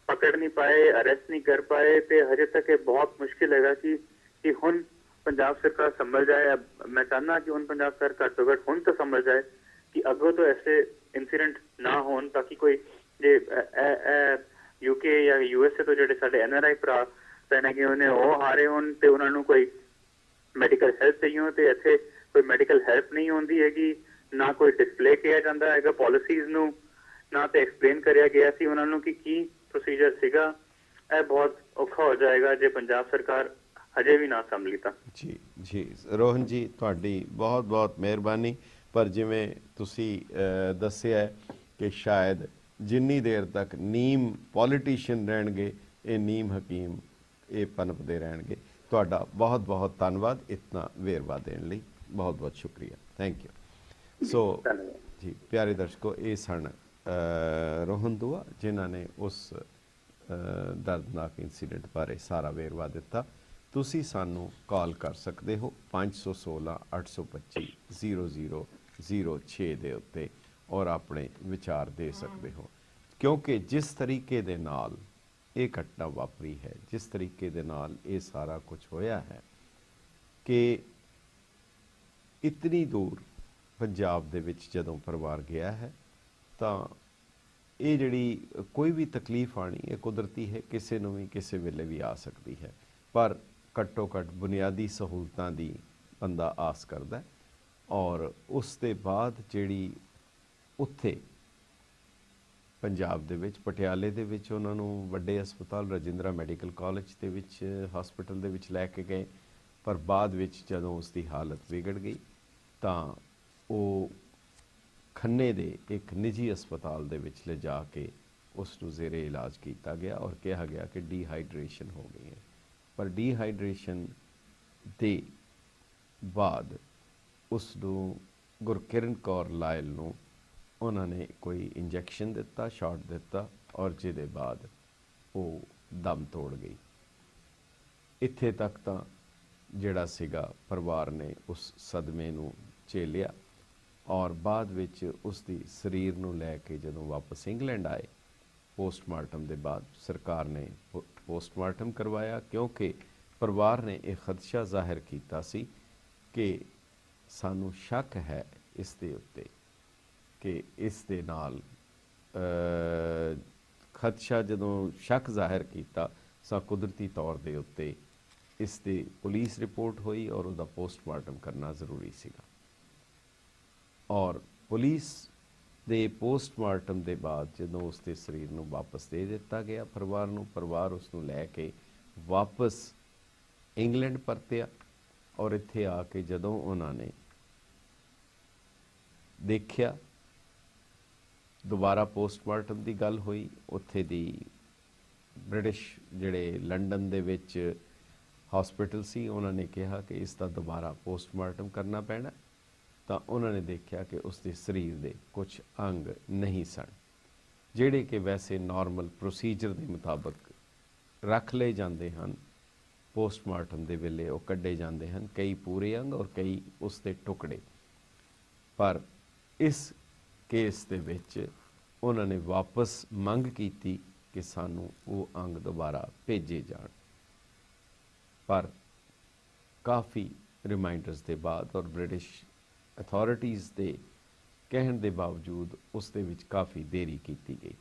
ਪਕੜ ਨਹੀਂ ਪਾਏ, ਅਰੈਸਟ ਨਹੀਂ ਕਰ ਪਾਏ, ਤੇ ਹਜੇ ਤੱਕ ਇਹ ਬਹੁਤ ਮੁਸ਼ਕਿਲ ਹੈਗਾ ਕਿ ਹੁਣ ਪੰਜਾਬ ਸਰਕਾਰ ਸੰਭਲ ਜਾਏ। ਮੈਂ ਚਾਹੁੰਦਾ ਕਿ ਹੁਣ ਪੰਜਾਬ ਸਰਕਾਰ ਘੱਟ ਤੋਂ ਘੱਟ ਹੁਣ ਤਾਂ ਸੰਭਲ ਜਾਏ ਕਿ ਅੱਗੋਂ ਤੋਂ ਐਸੇ ਇੰਸੀਡੈਂਟ ਨਾ ਹੋਣ, ਤਾਂ ਕਿ ਕੋਈ ਜੇ ਯੂਕੇ ਜਾਂ USA ਤੋਂ ਜਿਹੜੇ ਸਾਡੇ NRI ਭਰਾ ਪੈਣੇ ਗਏ ਉਹਨੇ ਉਹ ਹਾਰੇ ਹੋਣ ਤੇ ਉਹਨਾਂ ਨੂੰ ਕੋਈ ਮੈਡੀਕਲ ਹੈਲਪ ਚਾਹੀਏ ਹੋ, ਤੇ ਇੱਥੇ ਕੋਈ ਮੈਡੀਕਲ ਹੈਲਪ ਨਹੀਂ ਹੁੰਦੀ ਹੈਗੀ, ਨਾ ਕੋਈ ਡਿਸਪਲੇ ਕੀਤਾ ਜਾਂਦਾ ਹੈਗਾ ਪਾਲਿਸੀਜ਼ ਨੂੰ, ਨਾ ਤੇ ਐਕਸਪਲੇਨ ਕਰਿਆ ਗਿਆ ਸੀ ਉਹਨਾਂ ਨੂੰ ਕਿ ਕੀ ਪ੍ਰੋਸੀਜਰ ਸੀਗਾ। ਇਹ ਬਹੁਤ ਔਖਾ ਹੋ ਜਾਏਗਾ ਜੇ ਪੰਜਾਬ ਸਰਕਾਰ ਹਜੇ ਵੀ ਨਾ ਸੰਭਲੀ ਤਾਂ। ਜੀ ਰੋਹਨ ਜੀ, ਤੁਹਾਡੀ ਬਹੁਤ ਬਹੁਤ ਮਿਹਰਬਾਨੀ। ਪਰ ਜਿਵੇਂ ਤੁਸੀਂ ਦੱਸਿਆ ਕਿ ਸ਼ਾਇਦ ਜਿੰਨੀ ਦੇਰ ਤੱਕ ਨੀਮ ਪੋਲੀਟੀਸ਼ੀਅਨ ਰਹਿਣਗੇ, ਇਹ ਨੀਮ ਹਕੀਮ ਇਹ ਪਨਪਦੇ ਰਹਿਣਗੇ। ਤੁਹਾਡਾ ਬਹੁਤ ਬਹੁਤ ਧੰਨਵਾਦ ਇਤਨਾ ਵੇਰਵਾ ਦੇਣ ਲਈ, ਬਹੁਤ ਬਹੁਤ ਸ਼ੁਕਰੀਆ, ਥੈਂਕ ਯੂ। ਸੋ ਜੀ ਪਿਆਰੇ ਦਰਸ਼ਕੋ, ਇਹ ਸਨ ਰੋਹਨ ਦੁਆ ਜਿਨ੍ਹਾਂ ਨੇ ਉਸ ਦਰਦਨਾਕ ਇੰਸੀਡੈਂਟ ਬਾਰੇ ਸਾਰਾ ਵੇਰਵਾ ਦਿੱਤਾ। ਤੁਸੀਂ ਸਾਨੂੰ ਕਾਲ ਕਰ ਸਕਦੇ ਹੋ 516 825 0006 ਦੇ ਉੱਤੇ ਔਰ ਆਪਣੇ ਵਿਚਾਰ ਦੇ ਸਕਦੇ ਹੋ, ਕਿਉਂਕਿ ਜਿਸ ਤਰੀਕੇ ਦੇ ਨਾਲ ਇਹ ਘਟਨਾ ਵਾਪਰੀ ਹੈ, ਜਿਸ ਤਰੀਕੇ ਦੇ ਨਾਲ ਇਹ ਸਾਰਾ ਕੁਝ ਹੋਇਆ ਹੈ ਕਿ ਇਤਨੀ ਦੂਰ ਪੰਜਾਬ ਦੇ ਵਿੱਚ ਜਦੋਂ ਪਰਿਵਾਰ ਗਿਆ ਹੈ ਤਾਂ ਇਹ ਜਿਹੜੀ ਕੋਈ ਵੀ ਤਕਲੀਫ ਆਣੀ ਇਹ ਕੁਦਰਤੀ ਹੈ, ਕਿਸੇ ਨੂੰ ਵੀ ਕਿਸੇ ਵੇਲੇ ਵੀ ਆ ਸਕਦੀ ਹੈ। ਪਰ ਘੱਟੋ ਘੱਟ ਬੁਨਿਆਦੀ ਸਹੂਲਤਾਂ ਦੀ ਬੰਦਾ ਆਸ ਕਰਦਾ, ਔਰ ਉਸ ਦੇ ਬਾਅਦ ਜਿਹੜੀ ਉੱਥੇ ਪੰਜਾਬ ਦੇ ਵਿੱਚ ਪਟਿਆਲੇ ਦੇ ਵਿੱਚ ਉਹਨਾਂ ਨੂੰ ਵੱਡੇ ਹਸਪਤਾਲ ਰਜਿੰਦਰਾ ਮੈਡੀਕਲ ਕਾਲਜ ਦੇ ਵਿੱਚ ਹਸਪੀਟਲ ਦੇ ਵਿੱਚ ਲੈ ਕੇ ਗਏ, ਪਰ ਬਾਅਦ ਵਿੱਚ ਜਦੋਂ ਉਸ ਦੀ ਹਾਲਤ ਵਿਗੜ ਗਈ ਤਾਂ ਉਹ ਖੰਨੇ ਦੇ ਇੱਕ ਨਿੱਜੀ ਹਸਪਤਾਲ ਦੇ ਵਿੱਚ ਲਿਜਾ ਕੇ ਉਸ ਨੂੰ ਜ਼ੇਰੇ ਇਲਾਜ ਕੀਤਾ ਗਿਆ ਔਰ ਕਿਹਾ ਗਿਆ ਕਿ ਡੀਹਾਈਡਰੇਸ਼ਨ ਹੋ ਗਈ ਹੈ। ਪਰ ਡੀਹਾਈਡਰੇਸ਼ਨ ਦੇ ਬਾਅਦ ਉਸ ਨੂੰ ਗੁਰਕਿਰਨ ਕੌਰ ਲਾਇਲ ਨੂੰ ਉਹਨਾਂ ਨੇ ਕੋਈ ਇੰਜੈਕਸ਼ਨ ਦਿੱਤਾ, ਸ਼ਾਟ ਦਿੱਤਾ, ਔਰ ਜਿਹਦੇ ਬਾਅਦ ਉਹ ਦਮ ਤੋੜ ਗਈ। ਇੱਥੇ ਤੱਕ ਤਾਂ ਜਿਹੜਾ ਸੀਗਾ ਪਰਿਵਾਰ ਨੇ ਉਸ ਸਦਮੇ ਨੂੰ ਝੇਲਿਆ, ਔਰ ਬਾਅਦ ਵਿੱਚ ਉਸ ਦੀ ਸਰੀਰ ਨੂੰ ਲੈ ਕੇ ਜਦੋਂ ਵਾਪਸ ਇੰਗਲੈਂਡ ਆਏ, ਪੋਸਟਮਾਰਟਮ ਦੇ ਬਾਅਦ ਸਰਕਾਰ ਨੇ ਪੋਸਟਮਾਰਟਮ ਕਰਵਾਇਆ, ਕਿਉਂਕਿ ਪਰਿਵਾਰ ਨੇ ਇਹ ਖਦਸ਼ਾ ਜ਼ਾਹਿਰ ਕੀਤਾ ਸੀ ਕਿ ਸਾਨੂੰ ਸ਼ੱਕ ਹੈ ਇਸ ਦੇ ਉੱਤੇ ਕਿ ਇਸ ਦੇ ਨਾਲ ਖਦਸ਼ਾ ਜਦੋਂ ਸ਼ੱਕ ਜ਼ਾਹਿਰ ਕੀਤਾ ਤਾਂ ਕੁਦਰਤੀ ਤੌਰ ਦੇ ਉੱਤੇ ਇਸ ਦੀ ਪੁਲਿਸ ਰਿਪੋਰਟ ਹੋਈ ਔਰ ਉਹਦਾ ਪੋਸਟਮਾਰਟਮ ਕਰਨਾ ਜ਼ਰੂਰੀ ਸੀਗਾ। ਔਰ ਪੁਲਿਸ ਦੇ ਪੋਸਟਮਾਰਟਮ ਦੇ ਬਾਅਦ ਜਦੋਂ ਉਸ ਦੇ ਸਰੀਰ ਨੂੰ ਵਾਪਸ ਦੇ ਦਿੱਤਾ ਗਿਆ ਪਰਿਵਾਰ ਨੂੰ, ਪਰਿਵਾਰ ਉਸ ਨੂੰ ਲੈ ਕੇ ਵਾਪਸ ਇੰਗਲੈਂਡ ਪਰਤਿਆ, ਔਰ ਇੱਥੇ ਆ ਕੇ ਜਦੋਂ ਉਹਨਾਂ ਨੇ ਦੇਖਿਆ, ਦੁਬਾਰਾ ਪੋਸਟਮਾਰਟਮ ਦੀ ਗੱਲ ਹੋਈ, ਉੱਥੇ ਦੀ ਬ੍ਰਿਟਿਸ਼ ਜਿਹੜੇ ਲੰਡਨ ਦੇ ਵਿੱਚ ਹਸਪੀਟਲ ਸੀ ਉਹਨਾਂ ਨੇ ਕਿਹਾ ਕਿ ਇਸ ਦਾ ਦੁਬਾਰਾ ਪੋਸਟਮਾਰਟਮ ਕਰਨਾ ਪੈਣਾ, ਤਾਂ ਉਹਨਾਂ ਨੇ ਦੇਖਿਆ ਕਿ ਉਸ ਦੇ ਸਰੀਰ ਦੇ ਕੁਝ ਅੰਗ ਨਹੀਂ ਸਨ ਜਿਹੜੇ ਕਿ ਵੈਸੇ ਨਾਰਮਲ ਪ੍ਰੋਸੀਜਰ ਦੇ ਮੁਤਾਬਕ ਰੱਖ ਲਏ ਜਾਂਦੇ ਹਨ। ਪੋਸਟਮਾਰਟਮ ਦੇ ਵੇਲੇ ਉਹ ਕੱਢੇ ਜਾਂਦੇ ਹਨ, ਕਈ ਪੂਰੇ ਅੰਗ ਔਰ ਕਈ ਉਸ ਦੇ ਟੁਕੜੇ। ਪਰ ਇਸ ਕੇਸ ਦੇ ਵਿੱਚ ਉਹਨਾਂ ਨੇ ਵਾਪਸ ਮੰਗ ਕੀਤੀ ਕਿ ਸਾਨੂੰ ਉਹ ਅੰਗ ਦੁਬਾਰਾ ਭੇਜੇ ਜਾਣ, ਪਰ ਕਾਫੀ ਰਿਮਾਈਂਡਰਸ ਦੇ ਬਾਅਦ ਔਰ ਬ੍ਰਿਟਿਸ਼ ਅਥਾਰਟੀਜ਼ ਦੇ ਕਹਿਣ ਦੇ ਬਾਵਜੂਦ ਉਸ ਦੇ ਵਿੱਚ ਕਾਫੀ ਦੇਰੀ ਕੀਤੀ ਗਈ,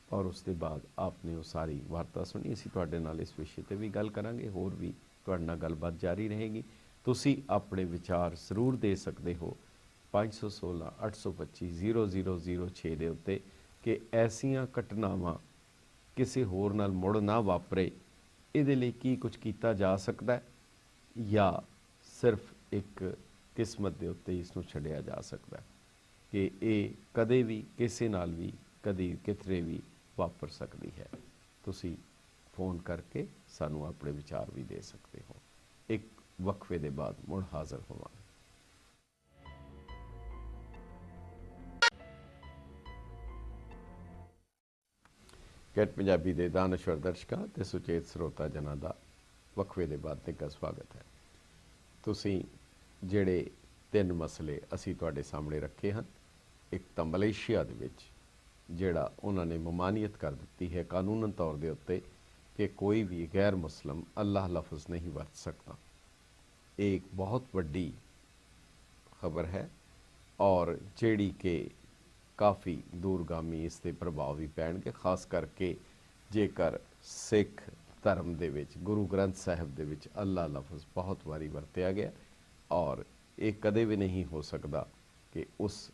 ਔਰ ਉਸ ਦੇ ਬਾਅਦ ਆਪਨੇ ਉਹ ਸਾਰੀ ਵਾਰਤਾ ਸੁਣੀ। ਅਸੀਂ ਤੁਹਾਡੇ ਨਾਲ ਇਸ ਵਿਸ਼ੇ 'ਤੇ ਵੀ ਗੱਲ ਕਰਾਂਗੇ, ਹੋਰ ਵੀ ਤੁਹਾਡੇ ਨਾਲ ਗੱਲਬਾਤ ਜਾਰੀ ਰਹੇਗੀ। ਤੁਸੀਂ ਆਪਣੇ ਵਿਚਾਰ ਜ਼ਰੂਰ ਦੇ ਸਕਦੇ ਹੋ 516 825 0006 ਦੇ ਉੱਤੇ ਕਿ ਐਸੀਆਂ ਘਟਨਾਵਾਂ ਕਿਸੇ ਹੋਰ ਨਾਲ ਮੁੜ ਨਾ ਵਾਪਰੇ, ਇਹਦੇ ਲਈ ਕੀ ਕੁਝ ਕੀਤਾ ਜਾ ਸਕਦਾ ਹੈ, ਜਾਂ ਸਿਰਫ ਇੱਕ ਕਿਸਮਤ ਦੇ ਉੱਤੇ ਇਸ ਨੂੰ ਛੱਡਿਆ ਜਾ ਸਕਦਾ ਕਿ ਇਹ ਕਦੇ ਵੀ ਕਿਸੇ ਨਾਲ ਵੀ ਕਦੀ ਕਿਧਰੇ ਵੀ ਵਾਪਰ ਸਕਦੀ ਹੈ। ਤੁਸੀਂ ਫੋਨ ਕਰਕੇ ਸਾਨੂੰ ਆਪਣੇ ਵਿਚਾਰ ਵੀ ਦੇ ਸਕਦੇ ਹੋ। ਇੱਕ ਵਕਫੇ ਦੇ ਬਾਅਦ ਮੁੜ ਹਾਜ਼ਰ ਹੋਵਾਂਗੇ। ਕੈਟ ਪੰਜਾਬੀ ਦੇ ਦਾਨਸ਼ਵਰ ਦਰਸ਼ਕਾਂ ਤੇ ਸੁਚੇਤ ਸਰੋਤਾ ਜਨਾਂ ਦਾ ਵਕਫੇ ਦੇ ਬਾਅਦ ਨਿੱਘਾ ਸਵਾਗਤ ਹੈ। ਤੁਸੀਂ ਜਿਹੜੇ 3 ਮਸਲੇ ਅਸੀਂ ਤੁਹਾਡੇ ਸਾਹਮਣੇ ਰੱਖੇ ਹਨ, ਇੱਕ ਤਾਂ ਮਲੇਸ਼ੀਆ ਦੇ ਵਿੱਚ ਜਿਹੜਾ ਉਹਨਾਂ ਨੇ ਮਮਾਨੀਅਤ ਕਰ ਦਿੱਤੀ ਹੈ ਕਾਨੂੰਨ ਤੌਰ ਦੇ ਉੱਤੇ ਕਿ ਕੋਈ ਵੀ ਗੈਰ ਮੁਸਲਿਮ ਅੱਲਾਹ ਲਫ਼ਜ਼ ਨਹੀਂ ਵਰਤ ਸਕਦਾ। ਇਹ ਇੱਕ ਬਹੁਤ ਵੱਡੀ ਖਬਰ ਹੈ ਔਰ ਜਿਹੜੀ ਕਿ ਕਾਫੀ ਦੂਰਗਾਮੀ ਇਸ ਦੇ ਪ੍ਰਭਾਵ ਵੀ ਪੈਣਗੇ, ਖਾਸ ਕਰਕੇ ਜੇਕਰ ਸਿੱਖ ਧਰਮ ਦੇ ਵਿੱਚ ਗੁਰੂ ਗ੍ਰੰਥ ਸਾਹਿਬ ਦੇ ਵਿੱਚ ਅੱਲਾਹ ਲਫ਼ਜ਼ ਬਹੁਤ ਵਾਰੀ ਵਰਤਿਆ ਗਿਆ ਔਰ ਇਹ ਕਦੇ ਵੀ ਨਹੀਂ ਹੋ ਸਕਦਾ ਕਿ ਉਸ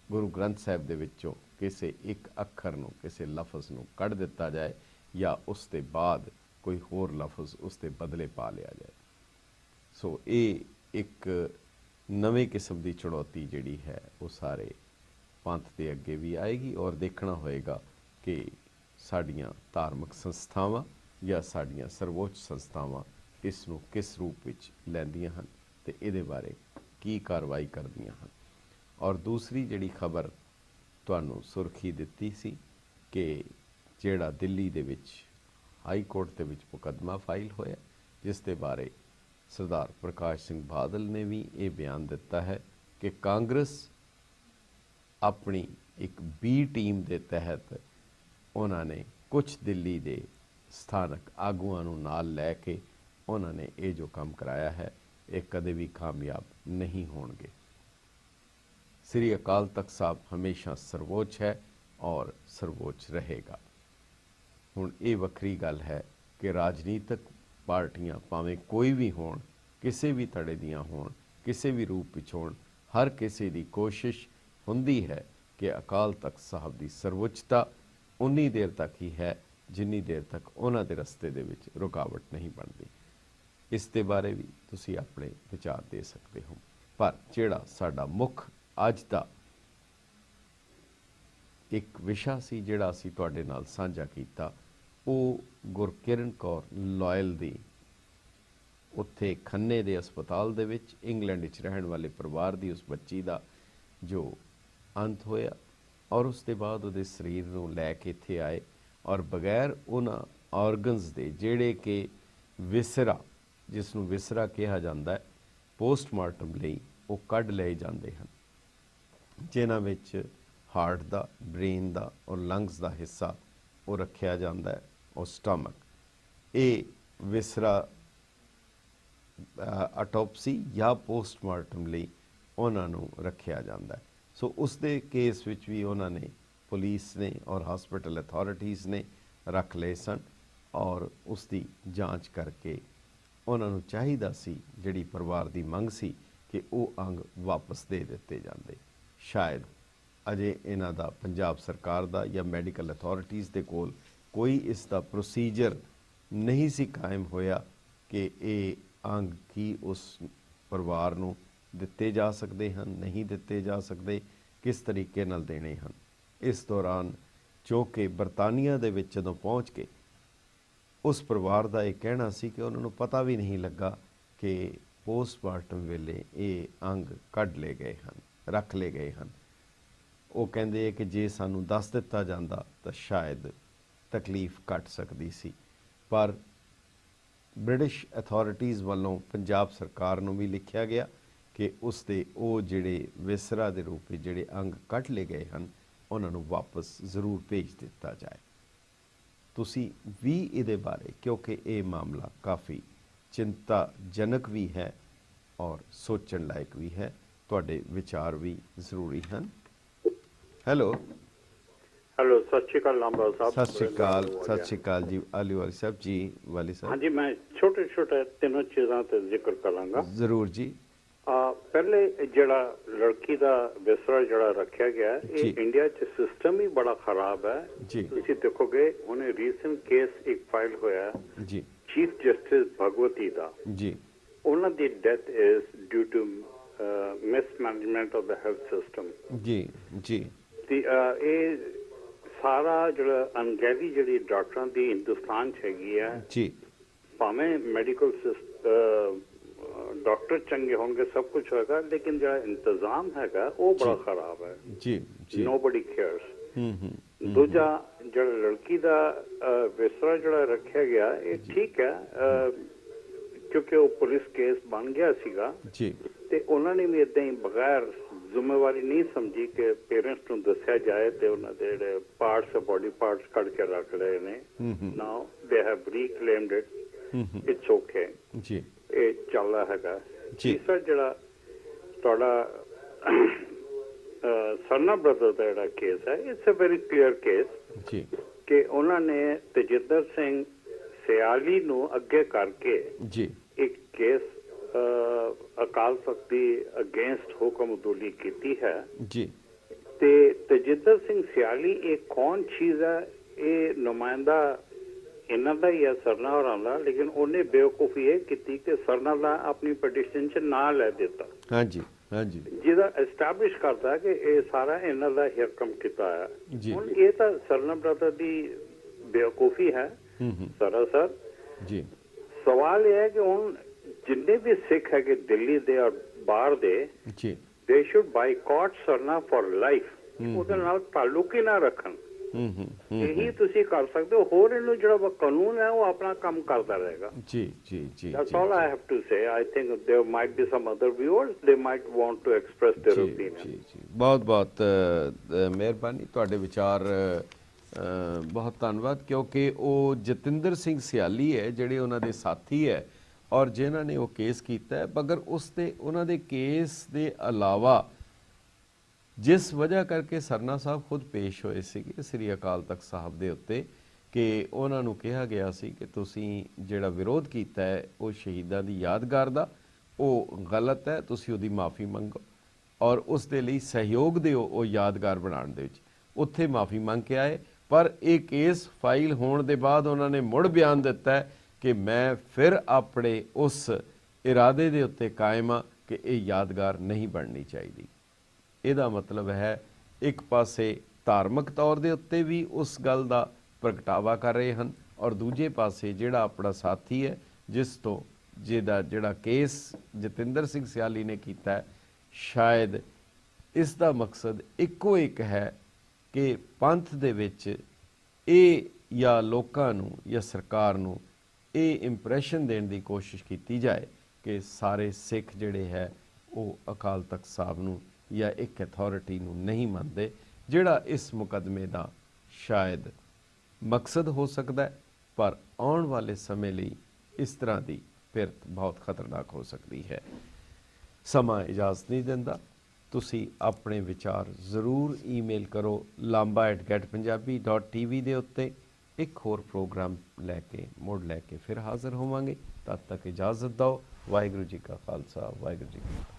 ਗੁਰੂ ਗ੍ਰੰਥ ਸਾਹਿਬ ਦੇ ਵਿੱਚੋਂ ਕਿਸੇ ਇੱਕ ਅੱਖਰ ਨੂੰ, ਕਿਸੇ ਲਫ਼ਜ਼ ਨੂੰ ਕੱਢ ਦਿੱਤਾ ਜਾਏ ਜਾਂ ਉਸ ਦੇ ਬਾਅਦ ਕੋਈ ਹੋਰ ਲਫ਼ਜ਼ ਉਸ ਦੇ ਬਦਲੇ ਪਾ ਲਿਆ ਜਾਏ। ਸੋ ਇਹ ਇੱਕ ਨਵੇਂ ਕਿਸਮ ਦੀ ਚੁਣੌਤੀ ਜਿਹੜੀ ਹੈ ਉਹ ਸਾਰੇ ਪੰਥ ਦੇ ਅੱਗੇ ਵੀ ਆਏਗੀ ਔਰ ਦੇਖਣਾ ਹੋਏਗਾ ਕਿ ਸਾਡੀਆਂ ਧਾਰਮਿਕ ਸੰਸਥਾਵਾਂ ਜਾਂ ਸਾਡੀਆਂ ਸਰਵੋੱਚ ਸੰਸਥਾਵਾਂ ਇਸ ਨੂੰ ਕਿਸ ਰੂਪ ਵਿੱਚ ਲੈਂਦੀਆਂ ਹਨ ਤੇ ਇਹਦੇ ਬਾਰੇ ਕੀ ਕਾਰਵਾਈ ਕਰਦੀਆਂ ਹਨ। ਔਰ ਦੂਸਰੀ ਜਿਹੜੀ ਖਬਰ ਤੁਹਾਨੂੰ ਸੁਰਖੀ ਦਿੱਤੀ ਸੀ ਕਿ ਜਿਹੜਾ ਦਿੱਲੀ ਦੇ ਵਿੱਚ ਹਾਈ ਕੋਰਟ ਦੇ ਵਿੱਚ ਮੁਕੱਦਮਾ ਫਾਈਲ ਹੋਇਆ, ਜਿਸ ਦੇ ਬਾਰੇ ਸਰਦਾਰ ਪ੍ਰਕਾਸ਼ ਸਿੰਘ ਬਾਦਲ ਨੇ ਵੀ ਇਹ ਬਿਆਨ ਦਿੱਤਾ ਹੈ ਕਿ ਕਾਂਗਰਸ ਆਪਣੀ ਇੱਕ ਬੀ ਟੀਮ ਦੇ ਤਹਿਤ ਉਹਨਾਂ ਨੇ ਕੁਝ ਦਿੱਲੀ ਦੇ ਸਥਾਨਕ ਆਗੂਆਂ ਨੂੰ ਨਾਲ ਲੈ ਕੇ ਉਹਨਾਂ ਨੇ ਇਹ ਜੋ ਕੰਮ ਕਰਾਇਆ ਹੈ ਇਹ ਕਦੇ ਵੀ ਕਾਮਯਾਬ ਨਹੀਂ ਹੋਣਗੇ। ਸ੍ਰੀ ਅਕਾਲ ਤਖਤ ਸਾਹਿਬ ਹਮੇਸ਼ਾ ਸਰਵੋੱਚ ਹੈ ਔਰ ਸਰਵੋੱਚ ਰਹੇਗਾ। ਹੁਣ ਇਹ ਵੱਖਰੀ ਗੱਲ ਹੈ ਕਿ ਰਾਜਨੀਤਿਕ ਪਾਰਟੀਆਂ ਭਾਵੇਂ ਕੋਈ ਵੀ ਹੋਣ, ਕਿਸੇ ਵੀ ਧੜੇ ਦੀਆਂ ਹੋਣ, ਕਿਸੇ ਵੀ ਰੂਪ ਵਿੱਚ ਹੋਣ, ਹਰ ਕਿਸੇ ਦੀ ਕੋਸ਼ਿਸ਼ ਹੁੰਦੀ ਹੈ ਕਿ ਅਕਾਲ ਤਖਤ ਸਾਹਿਬ ਦੀ ਸਰਵੋੱਚਤਾ ਉਨੀ ਦੇਰ ਤੱਕ ਹੀ ਹੈ ਜਿੰਨੀ ਦੇਰ ਤੱਕ ਉਹਨਾਂ ਦੇ ਰਸਤੇ ਦੇ ਵਿੱਚ ਰੁਕਾਵਟ ਨਹੀਂ ਬਣਦੀ। ਇਸ ਦੇ ਬਾਰੇ ਵੀ ਤੁਸੀਂ ਆਪਣੇ ਵਿਚਾਰ ਦੇ ਸਕਦੇ ਹੋ। ਪਰ ਜਿਹੜਾ ਸਾਡਾ ਮੁੱਖ ਅੱਜ ਦਾ ਇੱਕ ਵਿਸ਼ਾ ਸੀ ਜਿਹੜਾ ਅਸੀਂ ਤੁਹਾਡੇ ਨਾਲ ਸਾਂਝਾ ਕੀਤਾ, ਉਹ ਗੁਰਕਿਰਨ ਕੌਰ ਲਾਇਲ ਦੀ ਉੱਥੇ ਖੰਨੇ ਦੇ ਹਸਪਤਾਲ ਦੇ ਵਿੱਚ ਇੰਗਲੈਂਡ ਵਿੱਚ ਰਹਿਣ ਵਾਲੇ ਪਰਿਵਾਰ ਦੀ ਉਸ ਬੱਚੀ ਦਾ ਜੋ ਅੰਤ ਹੋਇਆ ਔਰ ਉਸ ਦੇ ਬਾਅਦ ਉਹਦੇ ਸਰੀਰ ਨੂੰ ਲੈ ਕੇ ਇੱਥੇ ਆਏ ਔਰ ਬਗੈਰ ਉਹਨਾਂ ਆਰਗਨਸ ਦੇ ਜਿਹੜੇ ਕਿ ਵਿਸਰਾ, ਜਿਸ ਨੂੰ ਵਿਸਰਾ ਕਿਹਾ ਜਾਂਦਾ ਹੈ, ਪੋਸਟਮਾਰਟਮ ਲਈ ਉਹ ਕੱਢ ਲਏ ਜਾਂਦੇ ਹਨ, ਜਿਨ੍ਹਾਂ ਵਿੱਚ ਹਾਰਟ ਦਾ, ਬ੍ਰੇਨ ਦਾ ਔਰ ਲੰਗਸ ਦਾ ਹਿੱਸਾ ਉਹ ਰੱਖਿਆ ਜਾਂਦਾ ਹੈ ਔਰ ਸਟਮਕ। ਇਹ ਵਿਸਰਾ ਆਟੋਪਸੀ ਜਾਂ ਪੋਸਟਮਾਰਟਮ ਲਈ ਉਹਨਾਂ ਨੂੰ ਰੱਖਿਆ ਜਾਂਦਾ ਹੈ। ਸੋ ਉਸ ਦੇ ਕੇਸ ਵਿੱਚ ਵੀ ਉਹਨਾਂ ਨੇ, ਪੁਲਿਸ ਨੇ ਔਰ ਹਸਪੀਟਲ ਅਥਾਰਟੀਜ਼ ਨੇ ਰੱਖ ਲਏ ਸਨ ਔਰ ਉਸ ਦੀ ਜਾਂਚ ਕਰਕੇ ਉਹਨਾਂ ਨੂੰ ਚਾਹੀਦਾ ਸੀ, ਜਿਹੜੀ ਪਰਿਵਾਰ ਦੀ ਮੰਗ ਸੀ, ਕਿ ਉਹ ਅੰਗ ਵਾਪਸ ਦੇ ਦਿੱਤੇ ਜਾਂਦੇ। ਸ਼ਾਇਦ ਅਜੇ ਇਹਨਾਂ ਦਾ ਪੰਜਾਬ ਸਰਕਾਰ ਦਾ ਜਾਂ ਮੈਡੀਕਲ ਅਥਾਰਟੀਜ਼ ਦੇ ਕੋਲ ਕੋਈ ਇਸ ਦਾ ਪ੍ਰੋਸੀਜਰ ਨਹੀਂ ਸੀ ਕਾਇਮ ਹੋਇਆ ਕਿ ਇਹ ਅੰਗ ਕੀ ਉਸ ਪਰਿਵਾਰ ਨੂੰ ਦਿੱਤੇ ਜਾ ਸਕਦੇ ਹਨ, ਨਹੀਂ ਦਿੱਤੇ ਜਾ ਸਕਦੇ, ਕਿਸ ਤਰੀਕੇ ਨਾਲ ਦੇਣੇ ਹਨ। ਇਸ ਦੌਰਾਨ ਜੋ ਕਿ ਬਰਤਾਨੀਆ ਦੇ ਵਿੱਚ ਜਦੋਂ ਪਹੁੰਚ ਕੇ ਉਸ ਪਰਿਵਾਰ ਦਾ ਇਹ ਕਹਿਣਾ ਸੀ ਕਿ ਉਹਨਾਂ ਨੂੰ ਪਤਾ ਵੀ ਨਹੀਂ ਲੱਗਾ ਕਿ ਪੋਸਟਮਾਰਟਮ ਵੇਲੇ ਇਹ ਅੰਗ ਕੱਢ ਲਏ ਗਏ ਹਨ, ਰੱਖ ਲਏ ਗਏ ਹਨ। ਉਹ ਕਹਿੰਦੇ ਕਿ ਜੇ ਸਾਨੂੰ ਦੱਸ ਦਿੱਤਾ ਜਾਂਦਾ ਤਾਂ ਸ਼ਾਇਦ ਤਕਲੀਫ ਘੱਟ ਸਕਦੀ ਸੀ। ਪਰ ਬ੍ਰਿਟਿਸ਼ ਅਥਾਰਟੀਜ਼ ਵੱਲੋਂ ਪੰਜਾਬ ਸਰਕਾਰ ਨੂੰ ਵੀ ਲਿਖਿਆ ਗਿਆ ਕਿ ਉਸ ਦੇ ਉਹ ਜਿਹੜੇ ਵਿਸਰਾ ਦੇ ਰੂਪ ਵਿੱਚ ਜਿਹੜੇ ਅੰਗ ਕੱਢ ਲਏ ਗਏ ਹਨ ਉਹਨਾਂ ਨੂੰ ਵਾਪਸ ਜ਼ਰੂਰ ਭੇਜ ਦਿੱਤਾ ਜਾਏ। ਤੁਸੀਂ ਵੀ ਇਹਦੇ ਬਾਰੇ, ਕਿਉਂਕਿ ਇਹ ਮਾਮਲਾ ਕਾਫੀ ਚਿੰਤਾਜਨਕ ਵੀ ਹੈ ਔਰ ਸੋਚਣ ਲਾਇਕ ਵੀ ਹੈ, ਤੁਹਾਡੇ ਵਿਚਾਰ ਵੀ ਜ਼ਰੂਰੀ ਹਨ। ਹੈਲੋ ਹੈਲੋ, ਸਤਿ ਸ਼੍ਰੀ ਅਕਾਲ ਲਾਂਬਾ ਸਾਹਿਬ। ਸਤਿ ਸ਼੍ਰੀ ਅਕਾਲ, ਸਤਿ ਸ਼੍ਰੀ ਅਕਾਲ ਜੀ ਆਲੀ ਵਾਲੀ ਸਾਹਿਬ ਜੀ। ਵਾਲੀ ਸਾਹਿਬ, ਹਾਂਜੀ, ਮੈਂ ਛੋਟੇ ਛੋਟੇ ਤਿੰਨੋਂ ਚੀਜ਼ਾਂ ਤੇ ਜ਼ਿਕਰ ਕਰਾਂਗਾ। ਜ਼ਰੂਰ ਜੀ। ਪਹਿਲੇ ਜਿਹੜਾ ਲੜਕੀ ਦਾ ਵਿਸਰਾ ਜਿਹੜਾ ਰੱਖਿਆ ਗਿਆ, ਇਹ ਇੰਡੀਆ 'ਚ ਸਿਸਟਮ ਹੀ ਬੜਾ ਖਰਾਬ ਹੈ ਜੀ। ਤੁਸੀਂ ਦੇਖੋਗੇ ਹੁਣੇ ਰੀਸੈਂਟ ਕੇਸ ਇੱਕ ਫਾਈਲ ਹੋਇਆ ਜੀ, ਚੀਫ ਜਸਟਿਸ ਭਗਵਤੀ ਦਾ ਜੀ। ਉਹਨਾਂ ਦੀ death is due to mismanagement of the health system. ਜੀ ਜੀ। ਇਹ ਸਾਰਾ ਜਿਹੜਾ ਅਣਗਹਿਲੀ ਜਿਹੜੀ ਡਾਕਟਰਾਂ ਦੀ ਹਿੰਦੁਸਤਾਨ 'ਚ ਹੈਗੀ ਹੈ, ਜੀ ਭਾਵੇਂ ਮੈਡੀਕਲ ਡਾਕਟਰ ਚੰਗੇ ਹੋਣਗੇ, ਸਭ ਕੁਝ ਹੋਏਗਾ, ਲੇਕਿਨ ਜਿਹੜਾ ਇੰਤਜ਼ਾਮ ਹੈਗਾ ਉਹ ਬੜਾ ਖਰਾਬ ਹੈ। ਜੀ ਜੀ ਨੋਬਡੀ ਕੇਅਰਸ। ਹੂੰ ਦੂਜਾ ਜਿਹੜਾ ਲੜਕੀ ਦਾ ਵਿਸਰਾ ਜਿਹੜਾ ਰੱਖਿਆ ਗਿਆ, ਇਹ ਠੀਕ ਹੈ, ਕਿਉਂਕਿ ਉਹ ਪੁਲਿਸ ਕੇਸ ਬਣ ਗਿਆ ਸੀਗਾ ਜੀ ਤੇ ਉਹਨਾਂ ਨੇ ਵੀ ਇਦਾਂ ਹੀ ਬਗੈਰ ਜ਼ਿੰਮੇਵਾਰੀ ਨਹੀਂ ਸਮਝੀ ਕਿ ਪੇਰੈਂਟਸ ਨੂੰ ਦੱਸਿਆ ਜਾਏ ਤੇ ਉਹਨਾਂ ਦੇ ਜਿਹੜੇ ਪਾਰਟਸ ਬਾਡੀ ਪਾਰਟਸ ਕੱਢ ਕੇ ਰੱਖ ਲਏ ਨੇ। Now they have reclaimed it, it's okay ਜੀ ਇਹ ਚੱਲਦਾ ਹੈਗਾ। ਜੀ। ਤੀਸਰਾ ਜਿਹੜਾ ਤੁਹਾਡਾ ਸਰਨਾ ਬ੍ਰਦਰ ਦਾ ਜਿਹੜਾ ਕੇਸ ਹੈ, it's a very clear case ਜੀ ਕਿ ਉਹਨਾਂ ਨੇ ਤੇਜਿੰਦਰ ਸਿੰਘ ਸਿਆਲੀ ਨੂੰ ਅੱਗੇ ਕਰਕੇ ਜੀ ਇੱਕ ਕੇਸ ਅਕਾਲ ਤਖਤ ਦੀ ਅਗੇਂਸਟ ਹੁਕਮ ਅਦੌਲੀ ਕੀਤੀ ਹੈ। ਜੀ ਤੇ ਤੇਜਿੰਦਰ ਸਿੰਘ ਸਿਆਲੀ ਇਹ ਕੌਣ ਚੀਜ਼ ਹੈ? ਇਹ ਨੁਮਾਇੰਦਾ ਇਹਨਾਂ ਦਾ ਹੀ ਹੈ, ਸਰਨਾ ਹੋਰਾਂ ਦਾ, ਲੇਕਿਨ ਉਹਨੇ ਬੇਵਕੂਫੀ ਇਹ ਕੀਤੀ ਕਿ ਸਰਨਾ ਦਾ ਆਪਣੀ ਪਟੀਸ਼ਨ 'ਚ ਨਾਂ ਲੈ ਦਿੱਤਾ, ਹਾਂਜੀ ਹਾਂਜੀ ਜਿਹਦਾ ਐਸਟੈਬਲਿਸ਼ ਕਰਦਾ ਕਿ ਇਹ ਸਾਰਾ ਇਹਨਾਂ ਦਾ ਹੀ ਹੁਕਮ ਕੀਤਾ ਹੈ। ਜੀ। ਹੁਣ ਇਹ ਤਾਂ ਸਰਨਾ ਬ੍ਰਦਰ ਦੀ ਬੇਵਕੂਫੀ ਹੈ ਸਰਾਸਰ। ਜੀ ਸਵਾਲ ਇਹ ਹੈ ਕਿ ਹੁਣ ਜਿੰਨੇ ਵੀ ਸਿੱਖ ਹੈਗੇ ਦਿੱਲੀ ਦੇ ਔਰ ਬਾਹਰ ਦੇ, ਜੀ ਦੇ should boycott Sarna for life, ਉਹਦੇ ਨਾਲ ਤਾਲੁਕ ਹੀ ਨਾ ਰੱਖਣ। ਇਹੀ ਤੁਸੀਂ ਕਰ ਸਕਦੇ ਹੋ, ਹੋਰ ਇਹਨੂੰ ਜਿਹੜਾ ਕਾਨੂੰਨ ਹੈ ਉਹ ਆਪਣਾ ਕੰਮ ਕਰਦਾ ਰਹੇਗਾ। ਜੀ ਜੀ ਜੀ That's all I have to say. I think there might be some other viewers, they might want to express their ਜੀ opinion. ਜੀ ਜੀ ਬਹੁਤ ਬਹੁਤ ਮਿਹਰਬਾਨੀ, ਤੁਹਾਡੇ ਵਿਚਾਰ ਬਹੁਤ ਧੰਨਵਾਦ, ਕਿਉਂਕਿ ਉਹ ਜਤਿੰਦਰ ਸਿੰਘ ਸਿਆਲੀ ਹੈ ਜਿਹੜੇ ਉਹਨਾਂ ਦੇ ਸਾਥੀ ਹੈ ਔਰ ਜਿਨ੍ਹਾਂ ਨੇ ਉਹ ਕੇਸ ਕੀਤਾ ਹੈ, ਮਗਰ ਉਸ ਤੇ ਉਹਨਾਂ ਦੇ ਕੇਸ ਦੇ ਇਲਾਵਾ ਜਿਸ ਵਜ੍ਹਾ ਕਰਕੇ ਸਰਨਾ ਸਾਹਿਬ ਖੁਦ ਪੇਸ਼ ਹੋਏ ਸੀਗੇ ਸ੍ਰੀ ਅਕਾਲ ਤਖਤ ਸਾਹਿਬ ਦੇ ਉੱਤੇ ਕਿ ਉਹਨਾਂ ਨੂੰ ਕਿਹਾ ਗਿਆ ਸੀ ਕਿ ਤੁਸੀਂ ਜਿਹੜਾ ਵਿਰੋਧ ਕੀਤਾ ਹੈ ਉਹ ਸ਼ਹੀਦਾਂ ਦੀ ਯਾਦਗਾਰ ਦਾ, ਉਹ ਗਲਤ ਹੈ, ਤੁਸੀਂ ਉਹਦੀ ਮਾਫੀ ਮੰਗੋ ਔਰ ਉਸ ਦੇ ਲਈ ਸਹਿਯੋਗ ਦਿਓ ਉਹ ਯਾਦਗਾਰ ਬਣਾਉਣ ਦੇ ਵਿੱਚ। ਉੱਥੇ ਮਾਫੀ ਮੰਗ ਕੇ ਆਏ, ਪਰ ਇਹ ਕੇਸ ਫਾਈਲ ਹੋਣ ਦੇ ਬਾਅਦ ਉਹਨਾਂ ਨੇ ਮੁੜ ਬਿਆਨ ਦਿੱਤਾ ਹੈ ਕਿ ਮੈਂ ਫਿਰ ਆਪਣੇ ਉਸ ਇਰਾਦੇ ਦੇ ਉੱਤੇ ਕਾਇਮ ਹਾਂ ਕਿ ਇਹ ਯਾਦਗਾਰ ਨਹੀਂ ਬਣਨੀ ਚਾਹੀਦੀ। ਇਹਦਾ ਮਤਲਬ ਹੈ ਇੱਕ ਪਾਸੇ ਧਾਰਮਿਕ ਤੌਰ ਦੇ ਉੱਤੇ ਵੀ ਉਸ ਗੱਲ ਦਾ ਪ੍ਰਗਟਾਵਾ ਕਰ ਰਹੇ ਹਨ ਔਰ ਦੂਜੇ ਪਾਸੇ ਜਿਹੜਾ ਆਪਣਾ ਸਾਥੀ ਹੈ ਜਿਸ ਤੋਂ ਜਿਹੜਾ ਕੇਸ ਜਤਿੰਦਰ ਸਿੰਘ ਸਿਆਲੀ ਨੇ ਕੀਤਾ ਹੈ, ਸ਼ਾਇਦ ਇਸ ਦਾ ਮਕਸਦ ਇੱਕੋ ਇੱਕ ਹੈ ਕਿ ਪੰਥ ਦੇ ਵਿੱਚ ਇਹ ਜਾਂ ਲੋਕਾਂ ਨੂੰ ਜਾਂ ਸਰਕਾਰ ਨੂੰ ਇਹ ਇੰਪ੍ਰੈਸ਼ਨ ਦੇਣ ਦੀ ਕੋਸ਼ਿਸ਼ ਕੀਤੀ ਜਾਏ ਕਿ ਸਾਰੇ ਸਿੱਖ ਜਿਹੜੇ ਹੈ ਉਹ ਅਕਾਲ ਤਖਤ ਸਾਹਿਬ ਨੂੰ ਜਾਂ ਇੱਕ ਅਥਾਰਟੀ ਨੂੰ ਨਹੀਂ ਮੰਨਦੇ, ਜਿਹੜਾ ਇਸ ਮੁਕੱਦਮੇ ਦਾ ਸ਼ਾਇਦ ਮਕਸਦ ਹੋ ਸਕਦਾ ਹੈ। ਪਰ ਆਉਣ ਵਾਲੇ ਸਮੇਂ ਲਈ ਇਸ ਤਰ੍ਹਾਂ ਦੀ ਫਿਰਤ ਬਹੁਤ ਖਤਰਨਾਕ ਹੋ ਸਕਦੀ ਹੈ। ਸਮਾਂ ਇਜਾਜ਼ਤ ਨਹੀਂ ਦਿੰਦਾ। ਤੁਸੀਂ ਆਪਣੇ ਵਿਚਾਰ ਜ਼ਰੂਰ ਈਮੇਲ ਕਰੋ lamba@getpunjabi.tv ਦੇ ਉੱਤੇ। ਇੱਕ ਹੋਰ ਪ੍ਰੋਗਰਾਮ ਮੁੜ ਲੈ ਕੇ ਫਿਰ ਹਾਜ਼ਰ ਹੋਵਾਂਗੇ। ਤਦ ਤੱਕ ਇਜਾਜ਼ਤ ਦਿਓ। ਵਾਹਿਗੁਰੂ ਜੀ ਕਾ ਖਾਲਸਾ, ਵਾਹਿਗੁਰੂ ਜੀ ਕੀ ਫਤਿਹ।